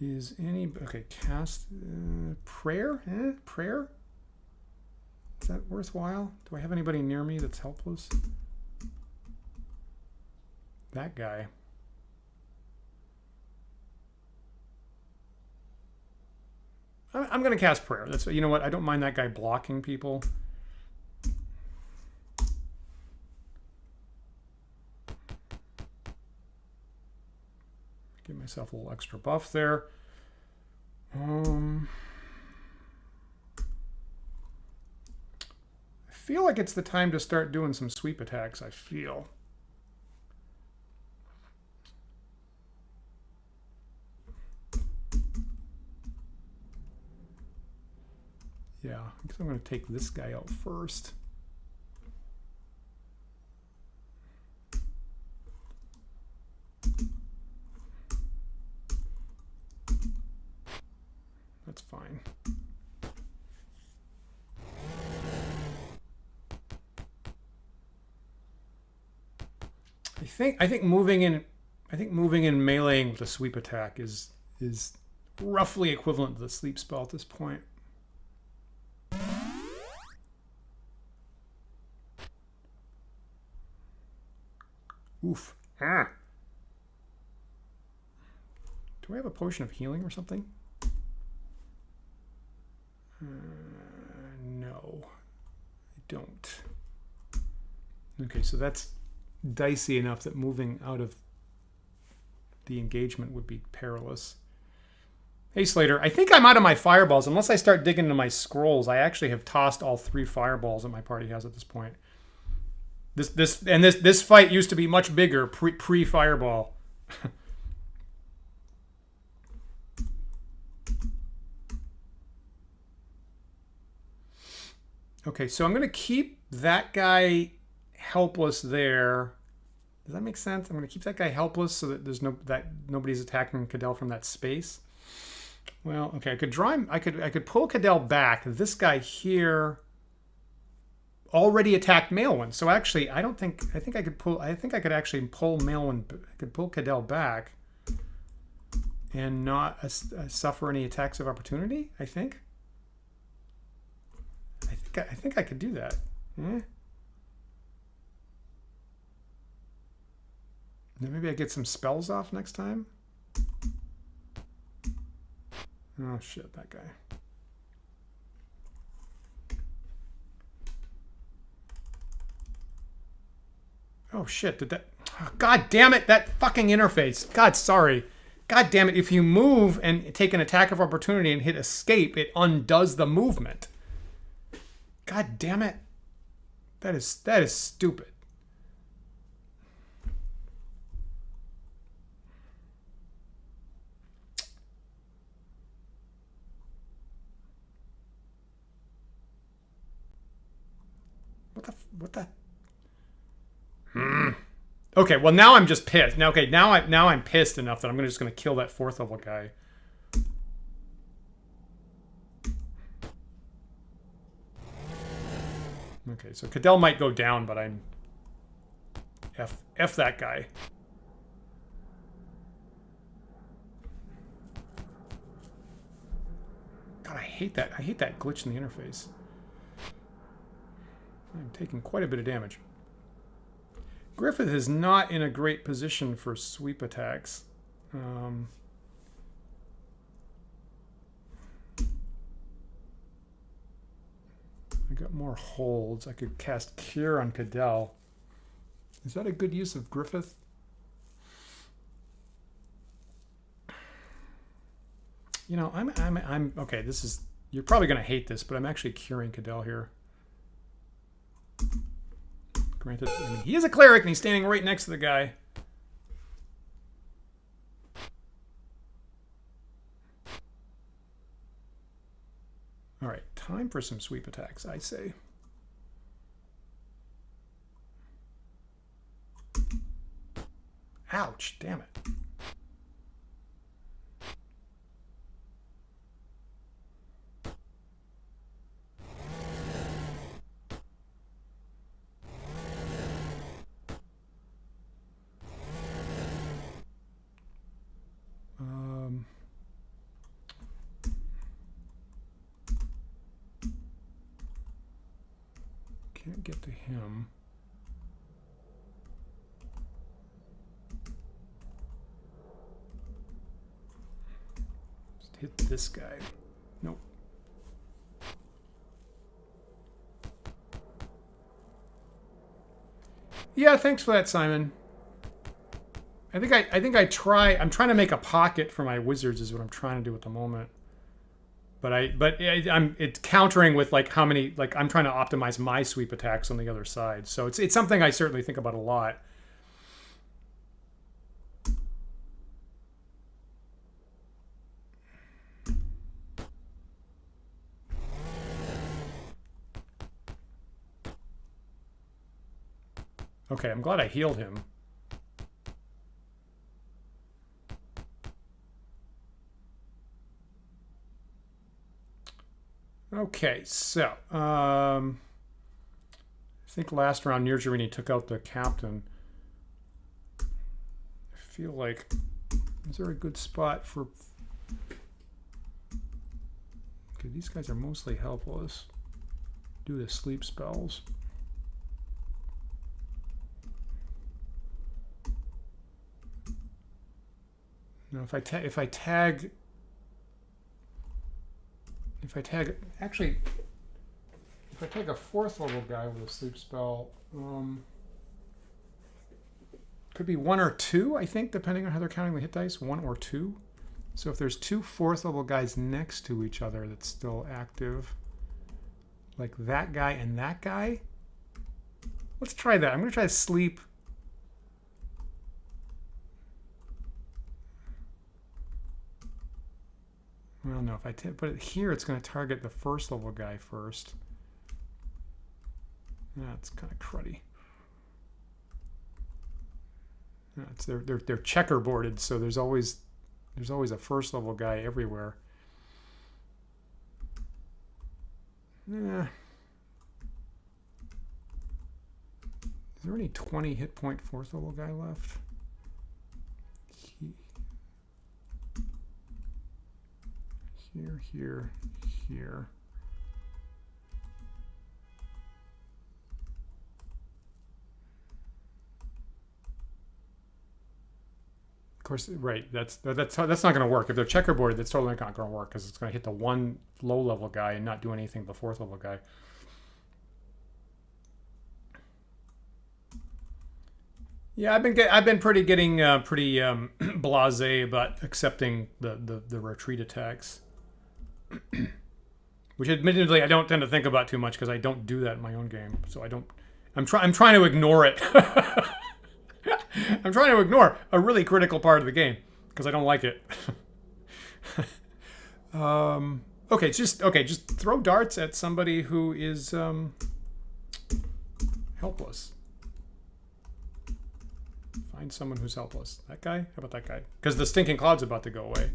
Is any, okay, cast, prayer? Prayer? Is that worthwhile? Do I have anybody near me that's helpless? That guy. I'm going to cast prayer. That's, you know what? I don't mind that guy blocking people. Give myself a little extra buff there. I feel like it's the time to start doing some sweep attacks, I feel. Yeah, I guess I'm going to take this guy out first. That's fine. I think moving in meleeing with a sweep attack is roughly equivalent to the sleep spell at this point. Oof. Ah. Do I have a potion of healing or something? No, I don't. Okay, so that's dicey enough that moving out of the engagement would be perilous. Hey, Slater, I think I'm out of my fireballs. Unless I start digging into my scrolls, I actually have tossed all 3 fireballs that my party has at this point. This fight used to be much bigger pre-fireball. Okay, so I'm going to keep that guy helpless there. Does that make sense? I'm going to keep that guy helpless so that there's nobody's attacking Cadell from that space. Well, okay, I could draw him. I could pull Cadell back. This guy here already attacked Maelwyn. So actually, I think I could actually pull Maelwyn. I could pull Cadell back and not suffer any attacks of opportunity. I think I could do that. Yeah. Then maybe I get some spells off next time. Oh shit, that guy. Oh shit, did that... Oh, God damn it, that fucking interface. God, sorry. God damn it, if you move and take an attack of opportunity and hit escape, it undoes the movement. God damn it. That is stupid. What the? Okay, well now I'm just pissed. Now I'm pissed enough that I'm just gonna kill that 4th level guy. Okay, so Cadell might go down, but I'm F that guy. God, I hate that. I hate that glitch in the interface. I'm taking quite a bit of damage. Griffith is not in a great position for sweep attacks. I got more holds. I could cast Cure on Cadell. Is that a good use of Griffith? You know, I'm okay. This is, you're probably gonna hate this, but I'm actually curing Cadell here. Granted, I mean, he is a cleric and he's standing right next to the guy. All right, time for some sweep attacks, I say. Ouch, damn it. Can't get to him. Just hit this guy. Nope. Yeah, thanks for that, Simon. I'm trying to make a pocket for my wizards is what I'm trying to do at the moment. But it's countering with like how many, like I'm trying to optimize my sweep attacks on the other side. So it's something I certainly think about a lot. Okay, I'm glad I healed him. Okay, so I think last round Nirjarini took out the captain. I feel like, is there a good spot for... Okay, these guys are mostly helpless due to sleep spells. Now, if I tag, actually, if I take a 4th level guy with a sleep spell, could be 1 or 2, I think, depending on how they're counting the hit dice, 1 or 2. So if there's 2 4th level guys next to each other that's still active, like that guy and that guy, let's try that. I'm going to try to sleep. Well, no, if I put it here, it's going to target the 1st level guy first. That's kind of cruddy. It's they're checkerboarded, so there's always a 1st level guy everywhere. Yeah. Is there any 20 hit point 4th level guy left? Here, here. Of course, right. That's not going to work. If they're checkerboarded, that's totally not going to work because it's going to hit the 1 low-level guy and not do anything to the 4th level guy. Yeah, I've been getting pretty blasé about accepting the retreat attacks. Which admittedly I don't tend to think about too much because I don't do that in my own game. So I'm trying to ignore it. I'm trying to ignore a really critical part of the game because I don't like it. Okay, just throw darts at somebody who is helpless. Find someone who's helpless. That guy? How about that guy? Because the stinking cloud's about to go away.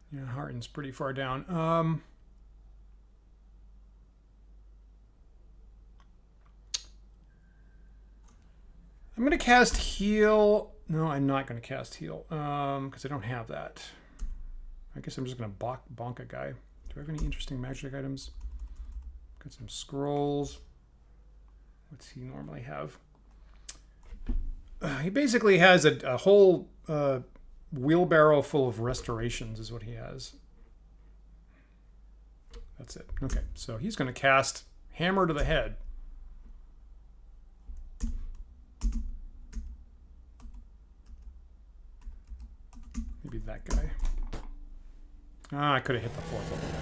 Yeah, Harton's pretty far down. I'm going to cast heal. No, I'm not going to cast heal because I don't have that. I guess I'm just going to bonk a guy. Do I have any interesting magic items? Got some scrolls. What's he normally have? He basically has a whole wheelbarrow full of restorations is what he has. That's it. Okay, so he's going to cast Hammer to the Head. Maybe that guy. Ah, I could have hit the 4th level guy.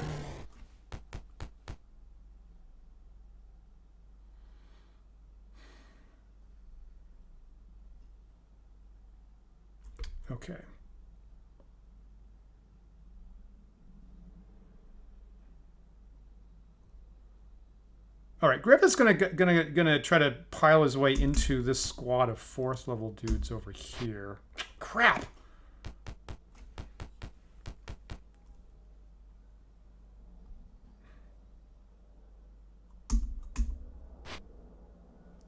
Okay. All right, Griffith's gonna try to pile his way into this squad of 4th level dudes over here. Crap.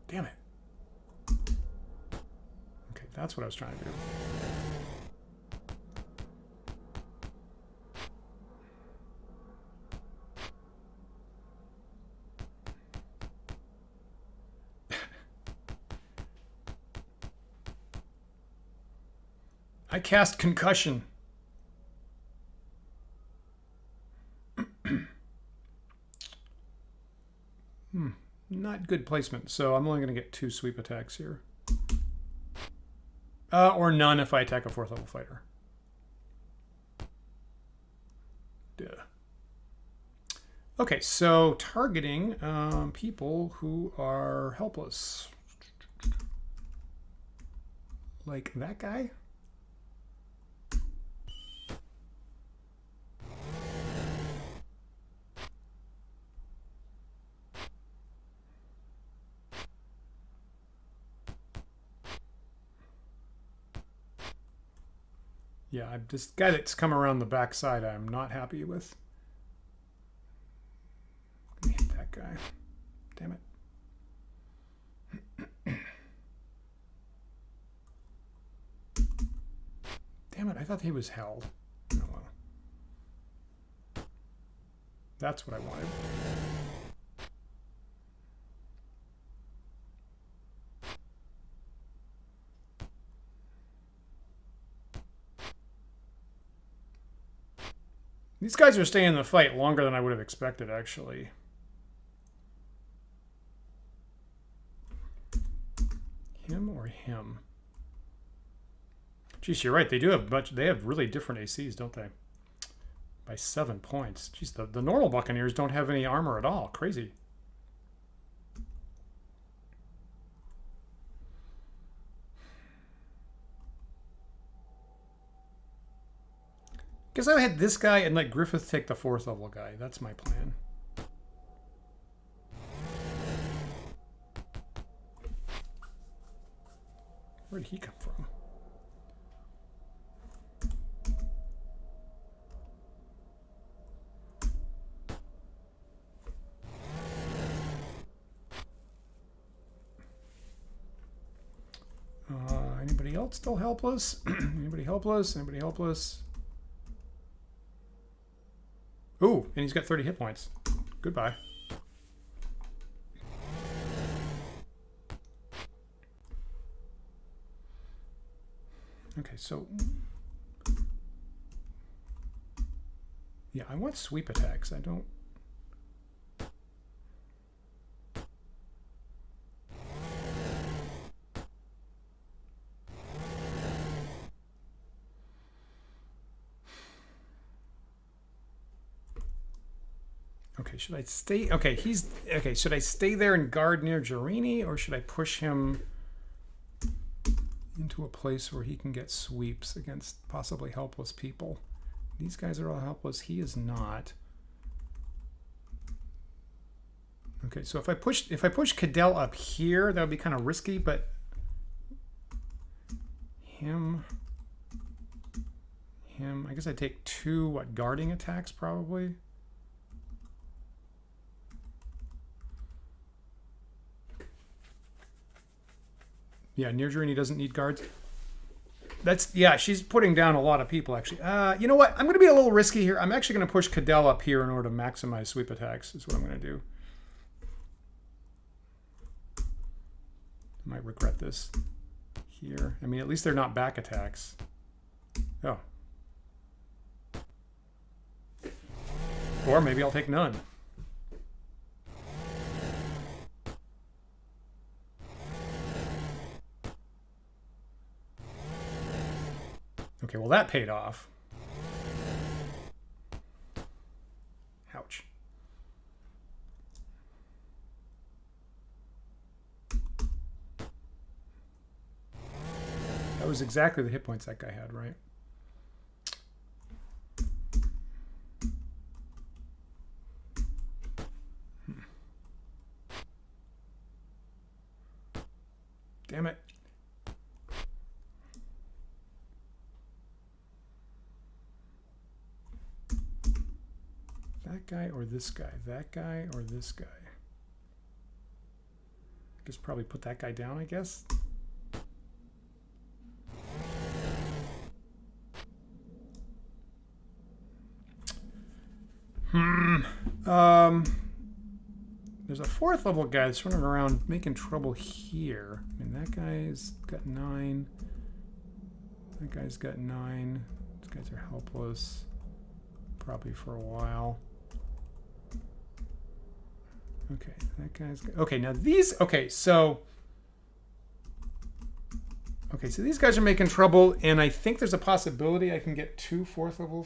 Damn it. Okay, that's what I was trying to do. I cast Concussion. Not good placement, so I'm only going to get 2 sweep attacks here. Or none if I attack a 4th level fighter. Duh. Okay, so targeting people who are helpless. Like that guy? Yeah, this guy that's come around the backside I'm not happy with. I'm gonna hit that guy. Damn it. Damn it, I thought he was held. Oh well. That's what I wanted. These guys are staying in the fight longer than I would have expected, actually. Him or him? Geez, you're right. They do have much. They have really different ACs, don't they? By 7 points. Geez, the normal Buccaneers don't have any armor at all. Crazy. Guess I hit this guy and let Griffith take the 4th level guy. That's my plan. Where did he come from? Anybody else still helpless? Anybody helpless? Anybody helpless? Ooh, and he's got 30 hit points. Goodbye. Okay, so... yeah, I want sweep attacks. I don't... Okay, should I stay? Okay, he's okay. Should I stay there and guard near Jerini, or should I push him into a place where he can get sweeps against possibly helpless people? These guys are all helpless. He is not. Okay, so if I push Cadell up here, that would be kind of risky, but him. I guess I'd take 2 guarding attacks probably. Yeah, near Jerini doesn't need guards. That's, yeah, she's putting down a lot of people, actually. You know what? I'm going to be a little risky here. I'm actually going to push Cadell up here in order to maximize sweep attacks, is what I'm going to do. I might regret this here. I mean, at least they're not back attacks. Oh. Or maybe I'll take none. Okay, well that paid off. Ouch. That was exactly the hit points that guy had, right? Damn it. That guy or this guy? That guy or this guy? I guess probably put that guy down, I guess. There's a 4th level guy that's running around making trouble here. I mean, that guy's got 9. That guy's got 9. These guys are helpless. Probably for a while. Okay, that guy's got, okay, now these, okay, so these guys are making trouble, and I think there's a possibility I can get 2 4th level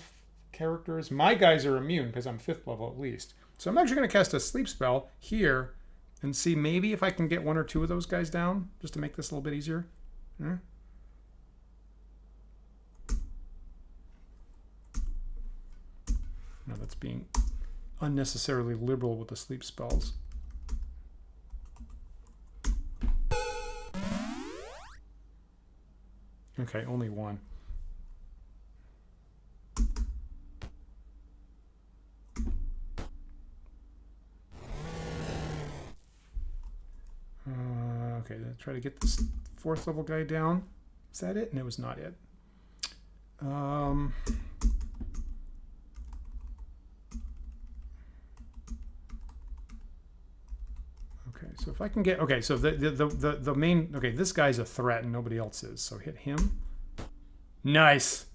characters. My guys are immune because I'm 5th level at least. So I'm actually going to cast a sleep spell here and see maybe if I can get 1 or 2 of those guys down just to make this a little bit easier. Yeah. No, that's being unnecessarily liberal with the sleep spells. Okay, only 1. Okay, let's try to get this 4th level guy down. Is that it? No, it was not it. Okay, so if I can get, okay, so the main, okay, this guy's a threat and nobody else is, so hit him. Nice.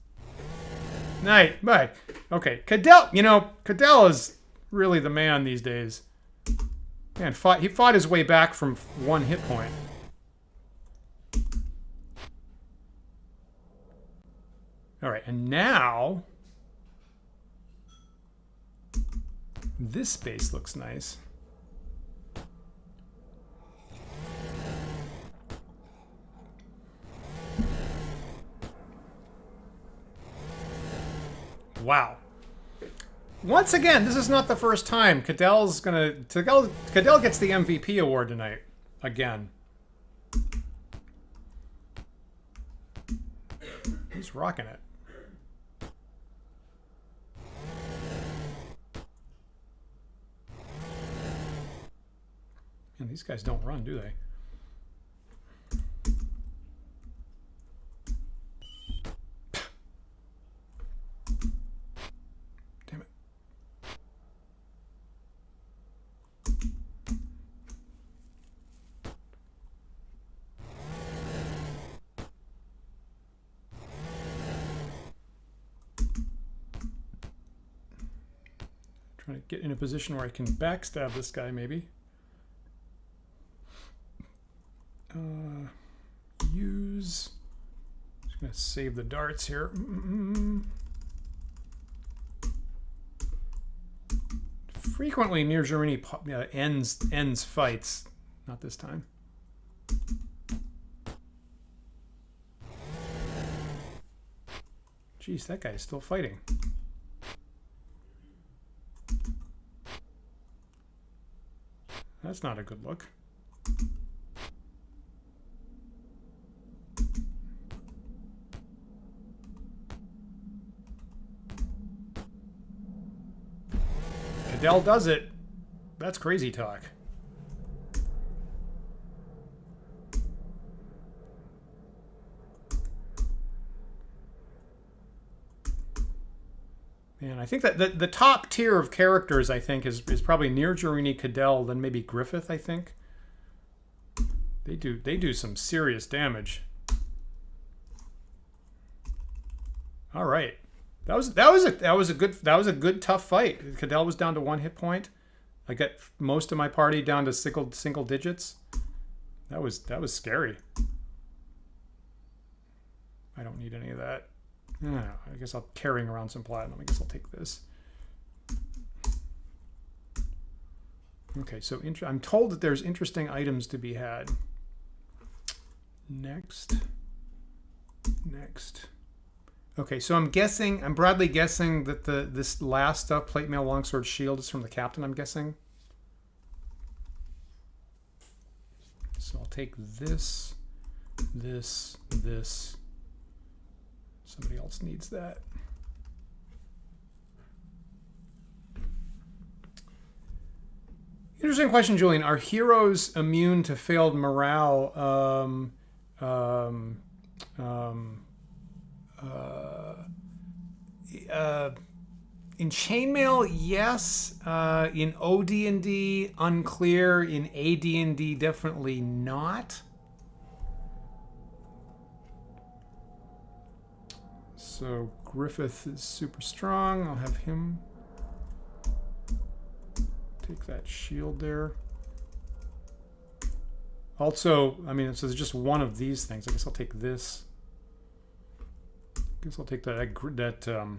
Nice, right. Okay, Cadell, you know, Cadell is really the man these days. Man, he fought his way back from 1 hit point. All right, and now this space looks nice. Wow. Once again, this is not the first time. Cadell gets the MVP award tonight. Again. He's rocking it. And these guys don't run, do they? Trying to get in a position where I can backstab this guy, maybe. Use. Just gonna save the darts here. Frequently near Germany ends fights. Not this time. Jeez, that guy is still fighting. That's not a good look. Cadell does it. That's crazy talk. Man, I think that the top tier of characters, I think, is probably near Jorini, Cadell, then maybe Griffith, I think. They do some serious damage. All right. That was a good tough fight. Cadell was down to 1 hit point. I got most of my party down to single digits. That was scary. I don't need any of that. I guess I'm carrying around some platinum. I guess I'll take this. Okay, so I'm told that there's interesting items to be had. Next. Next. Okay, so I'm broadly guessing that this last stuff, plate mail, longsword, shield, is from the captain, I'm guessing. So I'll take this, this. Somebody else needs that. Interesting question, Julian. Are heroes immune to failed morale? In chainmail, yes. In OD&D, unclear. In AD&D, definitely not. So Griffith is super strong. I'll have him take that shield there. Also, I mean, so there's just one of these things. I guess I'll take this. I guess I'll take that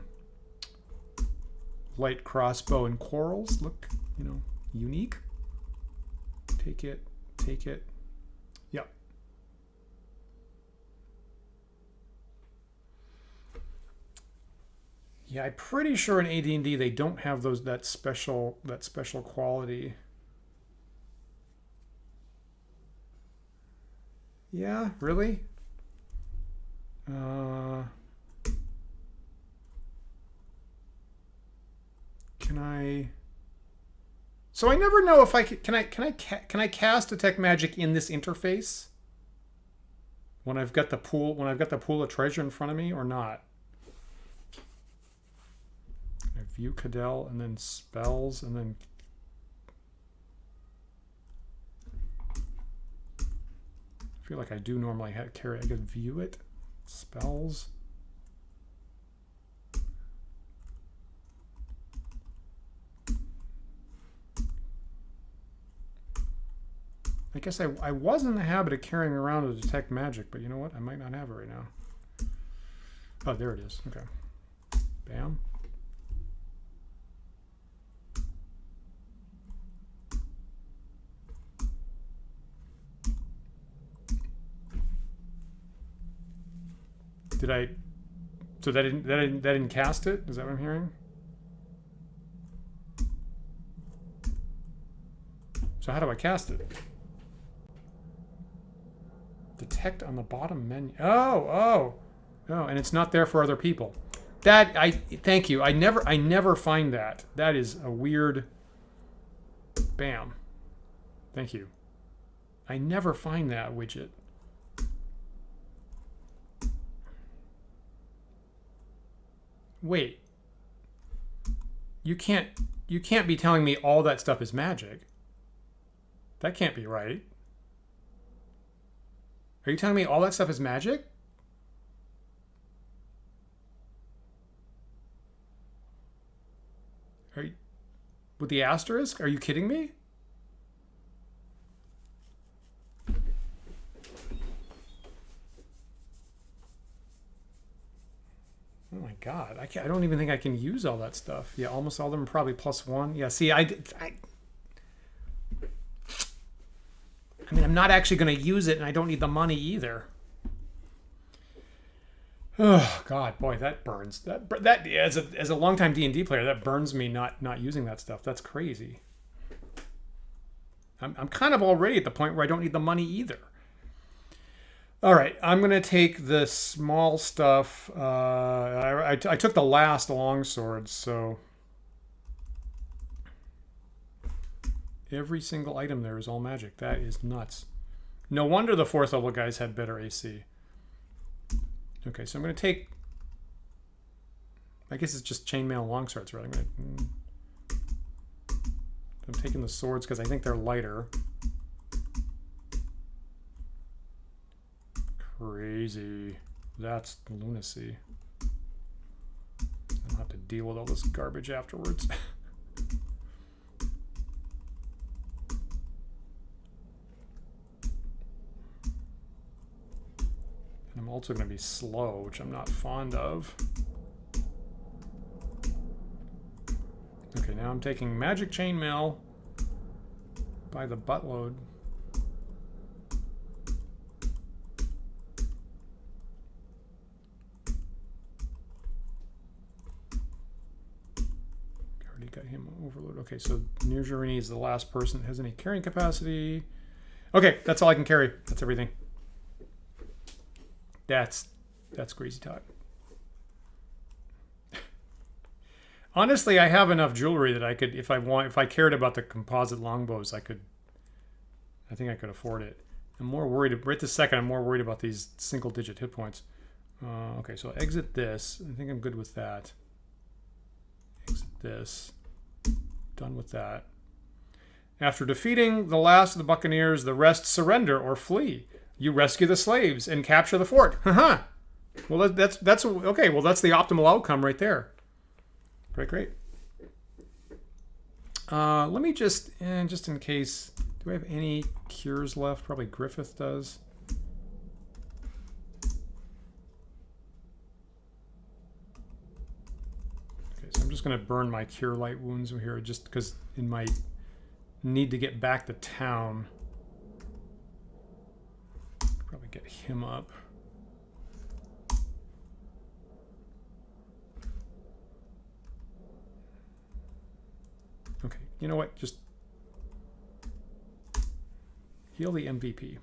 light crossbow and quarrels. Look, you know, unique. Take it. Yep. Yeah, I'm pretty sure in AD&D they don't have that special quality. Yeah, really? Can I? So I never know if I can I cast detect magic in this interface when I've got the pool of treasure in front of me or not? I view Cadell and then spells and then I feel like I do normally carry. I could view it, spells. I guess I was in the habit of carrying around to detect magic, but you know what? I might not have it right now. Oh, there it is. Okay. Bam. Did I? So that didn't cast it? Is that what I'm hearing? So how do I cast it? Detect on the bottom menu. Oh, and it's not there for other people. Thank you. I never find that. That is a weird. Bam. Thank you. I never find that widget. Wait. You can't be telling me all that stuff is magic. That can't be right. Are you telling me all that stuff is magic? Are you, with the asterisk? Are you kidding me? Oh my God, I don't even think I can use all that stuff. Yeah, almost all of them are probably +1. Yeah, see, I mean, I'm not actually going to use it, and I don't need the money either. Oh God, boy, that burns. That as a longtime D&D player, that burns me not using that stuff. That's crazy. I'm kind of already at the point where I don't need the money either. All right, I'm going to take the small stuff. I took the last longsword, so every single item there is all magic. That is nuts. No wonder the 4th level guys had better AC. Okay, so I'm going to take... I guess it's just chainmail longswords, right? I'm taking the swords because I think they're lighter. Crazy. That's lunacy. I'll have to deal with all this garbage afterwards. And I'm also going to be slow, which I'm not fond of. Okay, now I'm taking magic chainmail by the buttload. got him overload. Okay, so Nirjarini is the last person that has any carrying capacity. Okay, that's all I can carry. That's everything. That's crazy talk. Honestly, I have enough jewelry that I could, if I cared about the composite longbows, I think I could afford it. I'm more worried, right this second, I'm more worried about these single-digit hit points. Okay, so exit this. I think I'm good with that. Exit this. Done with that. After defeating the last of the buccaneers, the rest surrender or flee. You rescue the slaves and capture the fort. Haha. Well, that's okay. Well, that's the optimal outcome right there. Great. Let me just in case, do I have any cures left? Probably Griffith does. Okay, so I'm just going to burn my cure light wounds here just because in my need to get back to town. Probably get him up. Okay, you know what? Just heal the MVP.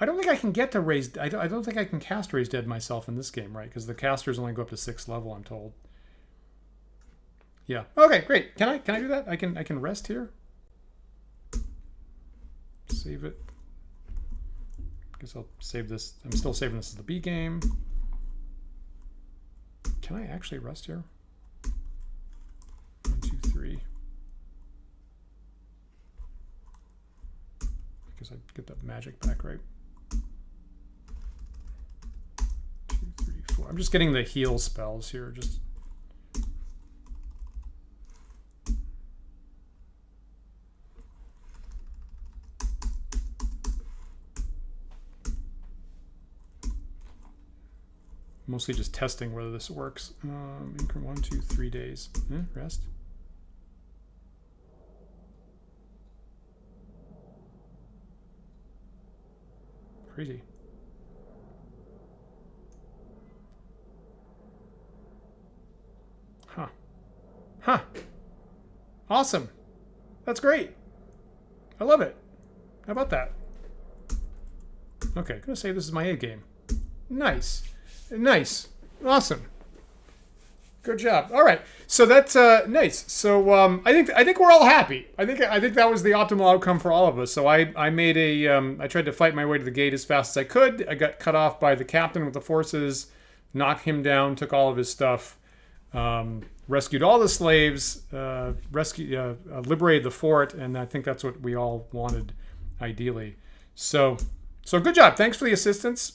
I don't think I can get to raise... I don't think I can cast Raise Dead myself in this game, right? Because the casters only go up to 6th level, I'm told. Yeah. Okay, great. Can I do that? I can rest here. Save it. Guess I'll save this. I'm still saving this as the B game. Can I actually rest here? 1, 2, 3. I guess I get that magic back, right? 2, 3, 4. I'm just getting the heal spells here. Just. Mostly just testing whether this works. Increment 1, 2, 3 days. Rest. Crazy. Huh. Awesome. That's great. I love it. How about that? Okay, I'm gonna say this is my A game. Nice. Nice. Awesome. Good job. All right. So that's nice. So I think we're all happy. I think that was the optimal outcome for all of us. So I made a I tried to fight my way to the gate as fast as I could. I got cut off by the captain with the forces, knocked him down, took all of his stuff, rescued all the slaves, liberated the fort, and I think that's what we all wanted ideally. So good job. Thanks for the assistance.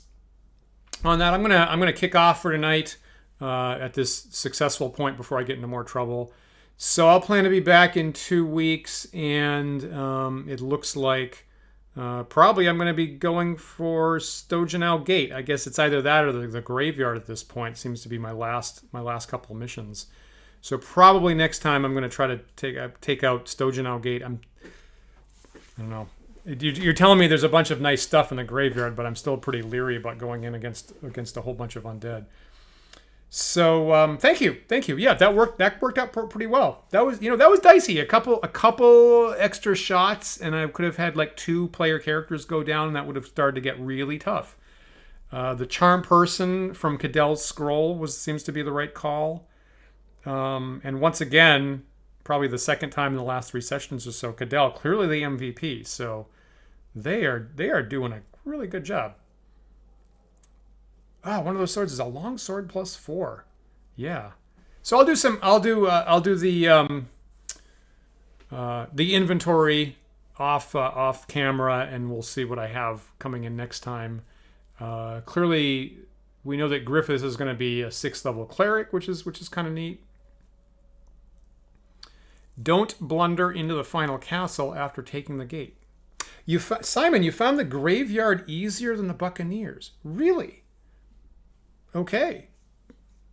On that, I'm gonna kick off for tonight at this successful point before I get into more trouble. So I'll plan to be back in 2 weeks, and it looks like probably I'm going to be going for Stojanau Gate. I guess it's either that or the graveyard at this point. It seems to be my last couple of missions. So probably next time I'm going to try to take out Stojanau Gate. I don't know. You're telling me there's a bunch of nice stuff in the graveyard, but I'm still pretty leery about going in against a whole bunch of undead. So thank you. Yeah, that worked out pretty well. That was dicey. A couple extra shots, and I could have had like 2 player characters go down, and that would have started to get really tough. The charm person from Cadell's scroll seems to be the right call. And once again, probably the second time in the last 3 sessions or so, Cadell clearly the MVP. So they are doing a really good job. One of those swords is a long sword plus 4. Yeah. So I'll do the inventory off camera, and we'll see what I have coming in next time. Clearly, we know that Griffiths is going to be a 6th level cleric, which is kind of neat. Don't blunder into the final castle after taking the gate. Simon, you found the graveyard easier than the buccaneers. Really? Okay.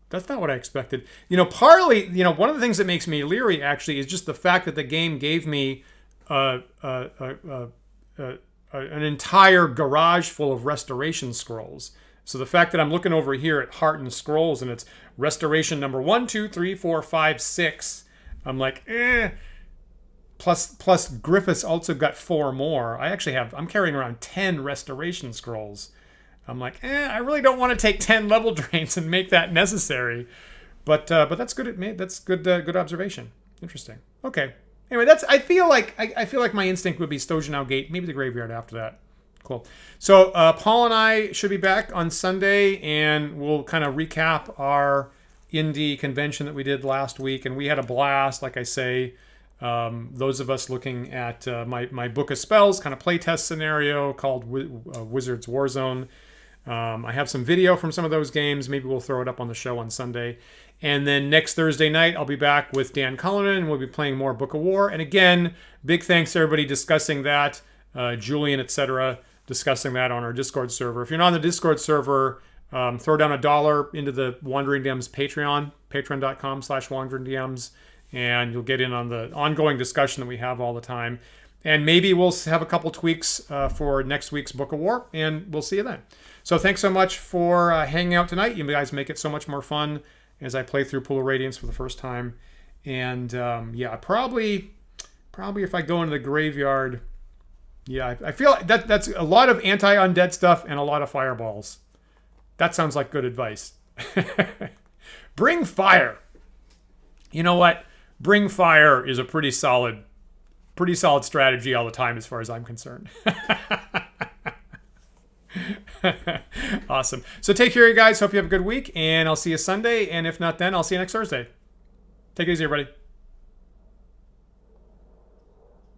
That's not what I expected. Partly, one of the things that makes me leery actually is just the fact that the game gave me an entire garage full of restoration scrolls. So the fact that I'm looking over here at Heart and Scrolls and it's restoration number 1, 2, 3, 4, 5, 6, I'm like, eh. Plus Griffiths also got 4 more. I'm carrying around 10 restoration scrolls. I'm like, I really don't want to take 10 level drains and make that necessary. But that's good. That's good observation. Interesting. Okay. Anyway, I feel like my instinct would be Stojanau Gate, maybe the graveyard after that. Cool. So Paul and I should be back on Sunday, and we'll kind of recap our indie convention that we did last week, and we had a blast. Like I say, those of us looking at my book of spells kind of playtest scenario called Wizards Warzone. I have some video from some of those games. Maybe we'll throw it up on the show on Sunday. And then next Thursday night, I'll be back with Dan Cullinan, and we'll be playing more Book of War. And again, big thanks to everybody discussing that, Julian, etc., discussing that on our Discord server. If you're not on the Discord server, throw down $1 into the Wandering DMs Patreon, patreon.com/wanderingdms, and you'll get in on the ongoing discussion that we have all the time. And maybe we'll have a couple tweaks for next week's Book of War, and we'll see you then. So thanks so much for hanging out tonight. You guys make it so much more fun as I play through Pool of Radiance for the first time. And yeah, probably if I go into the graveyard, yeah, I feel like that's a lot of anti-undead stuff and a lot of fireballs. That sounds like good advice. Bring fire. You know what? Bring fire is a pretty solid strategy all the time as far as I'm concerned. Awesome. So take care, you guys. Hope you have a good week, and I'll see you Sunday. And if not then, I'll see you next Thursday. Take it easy, everybody.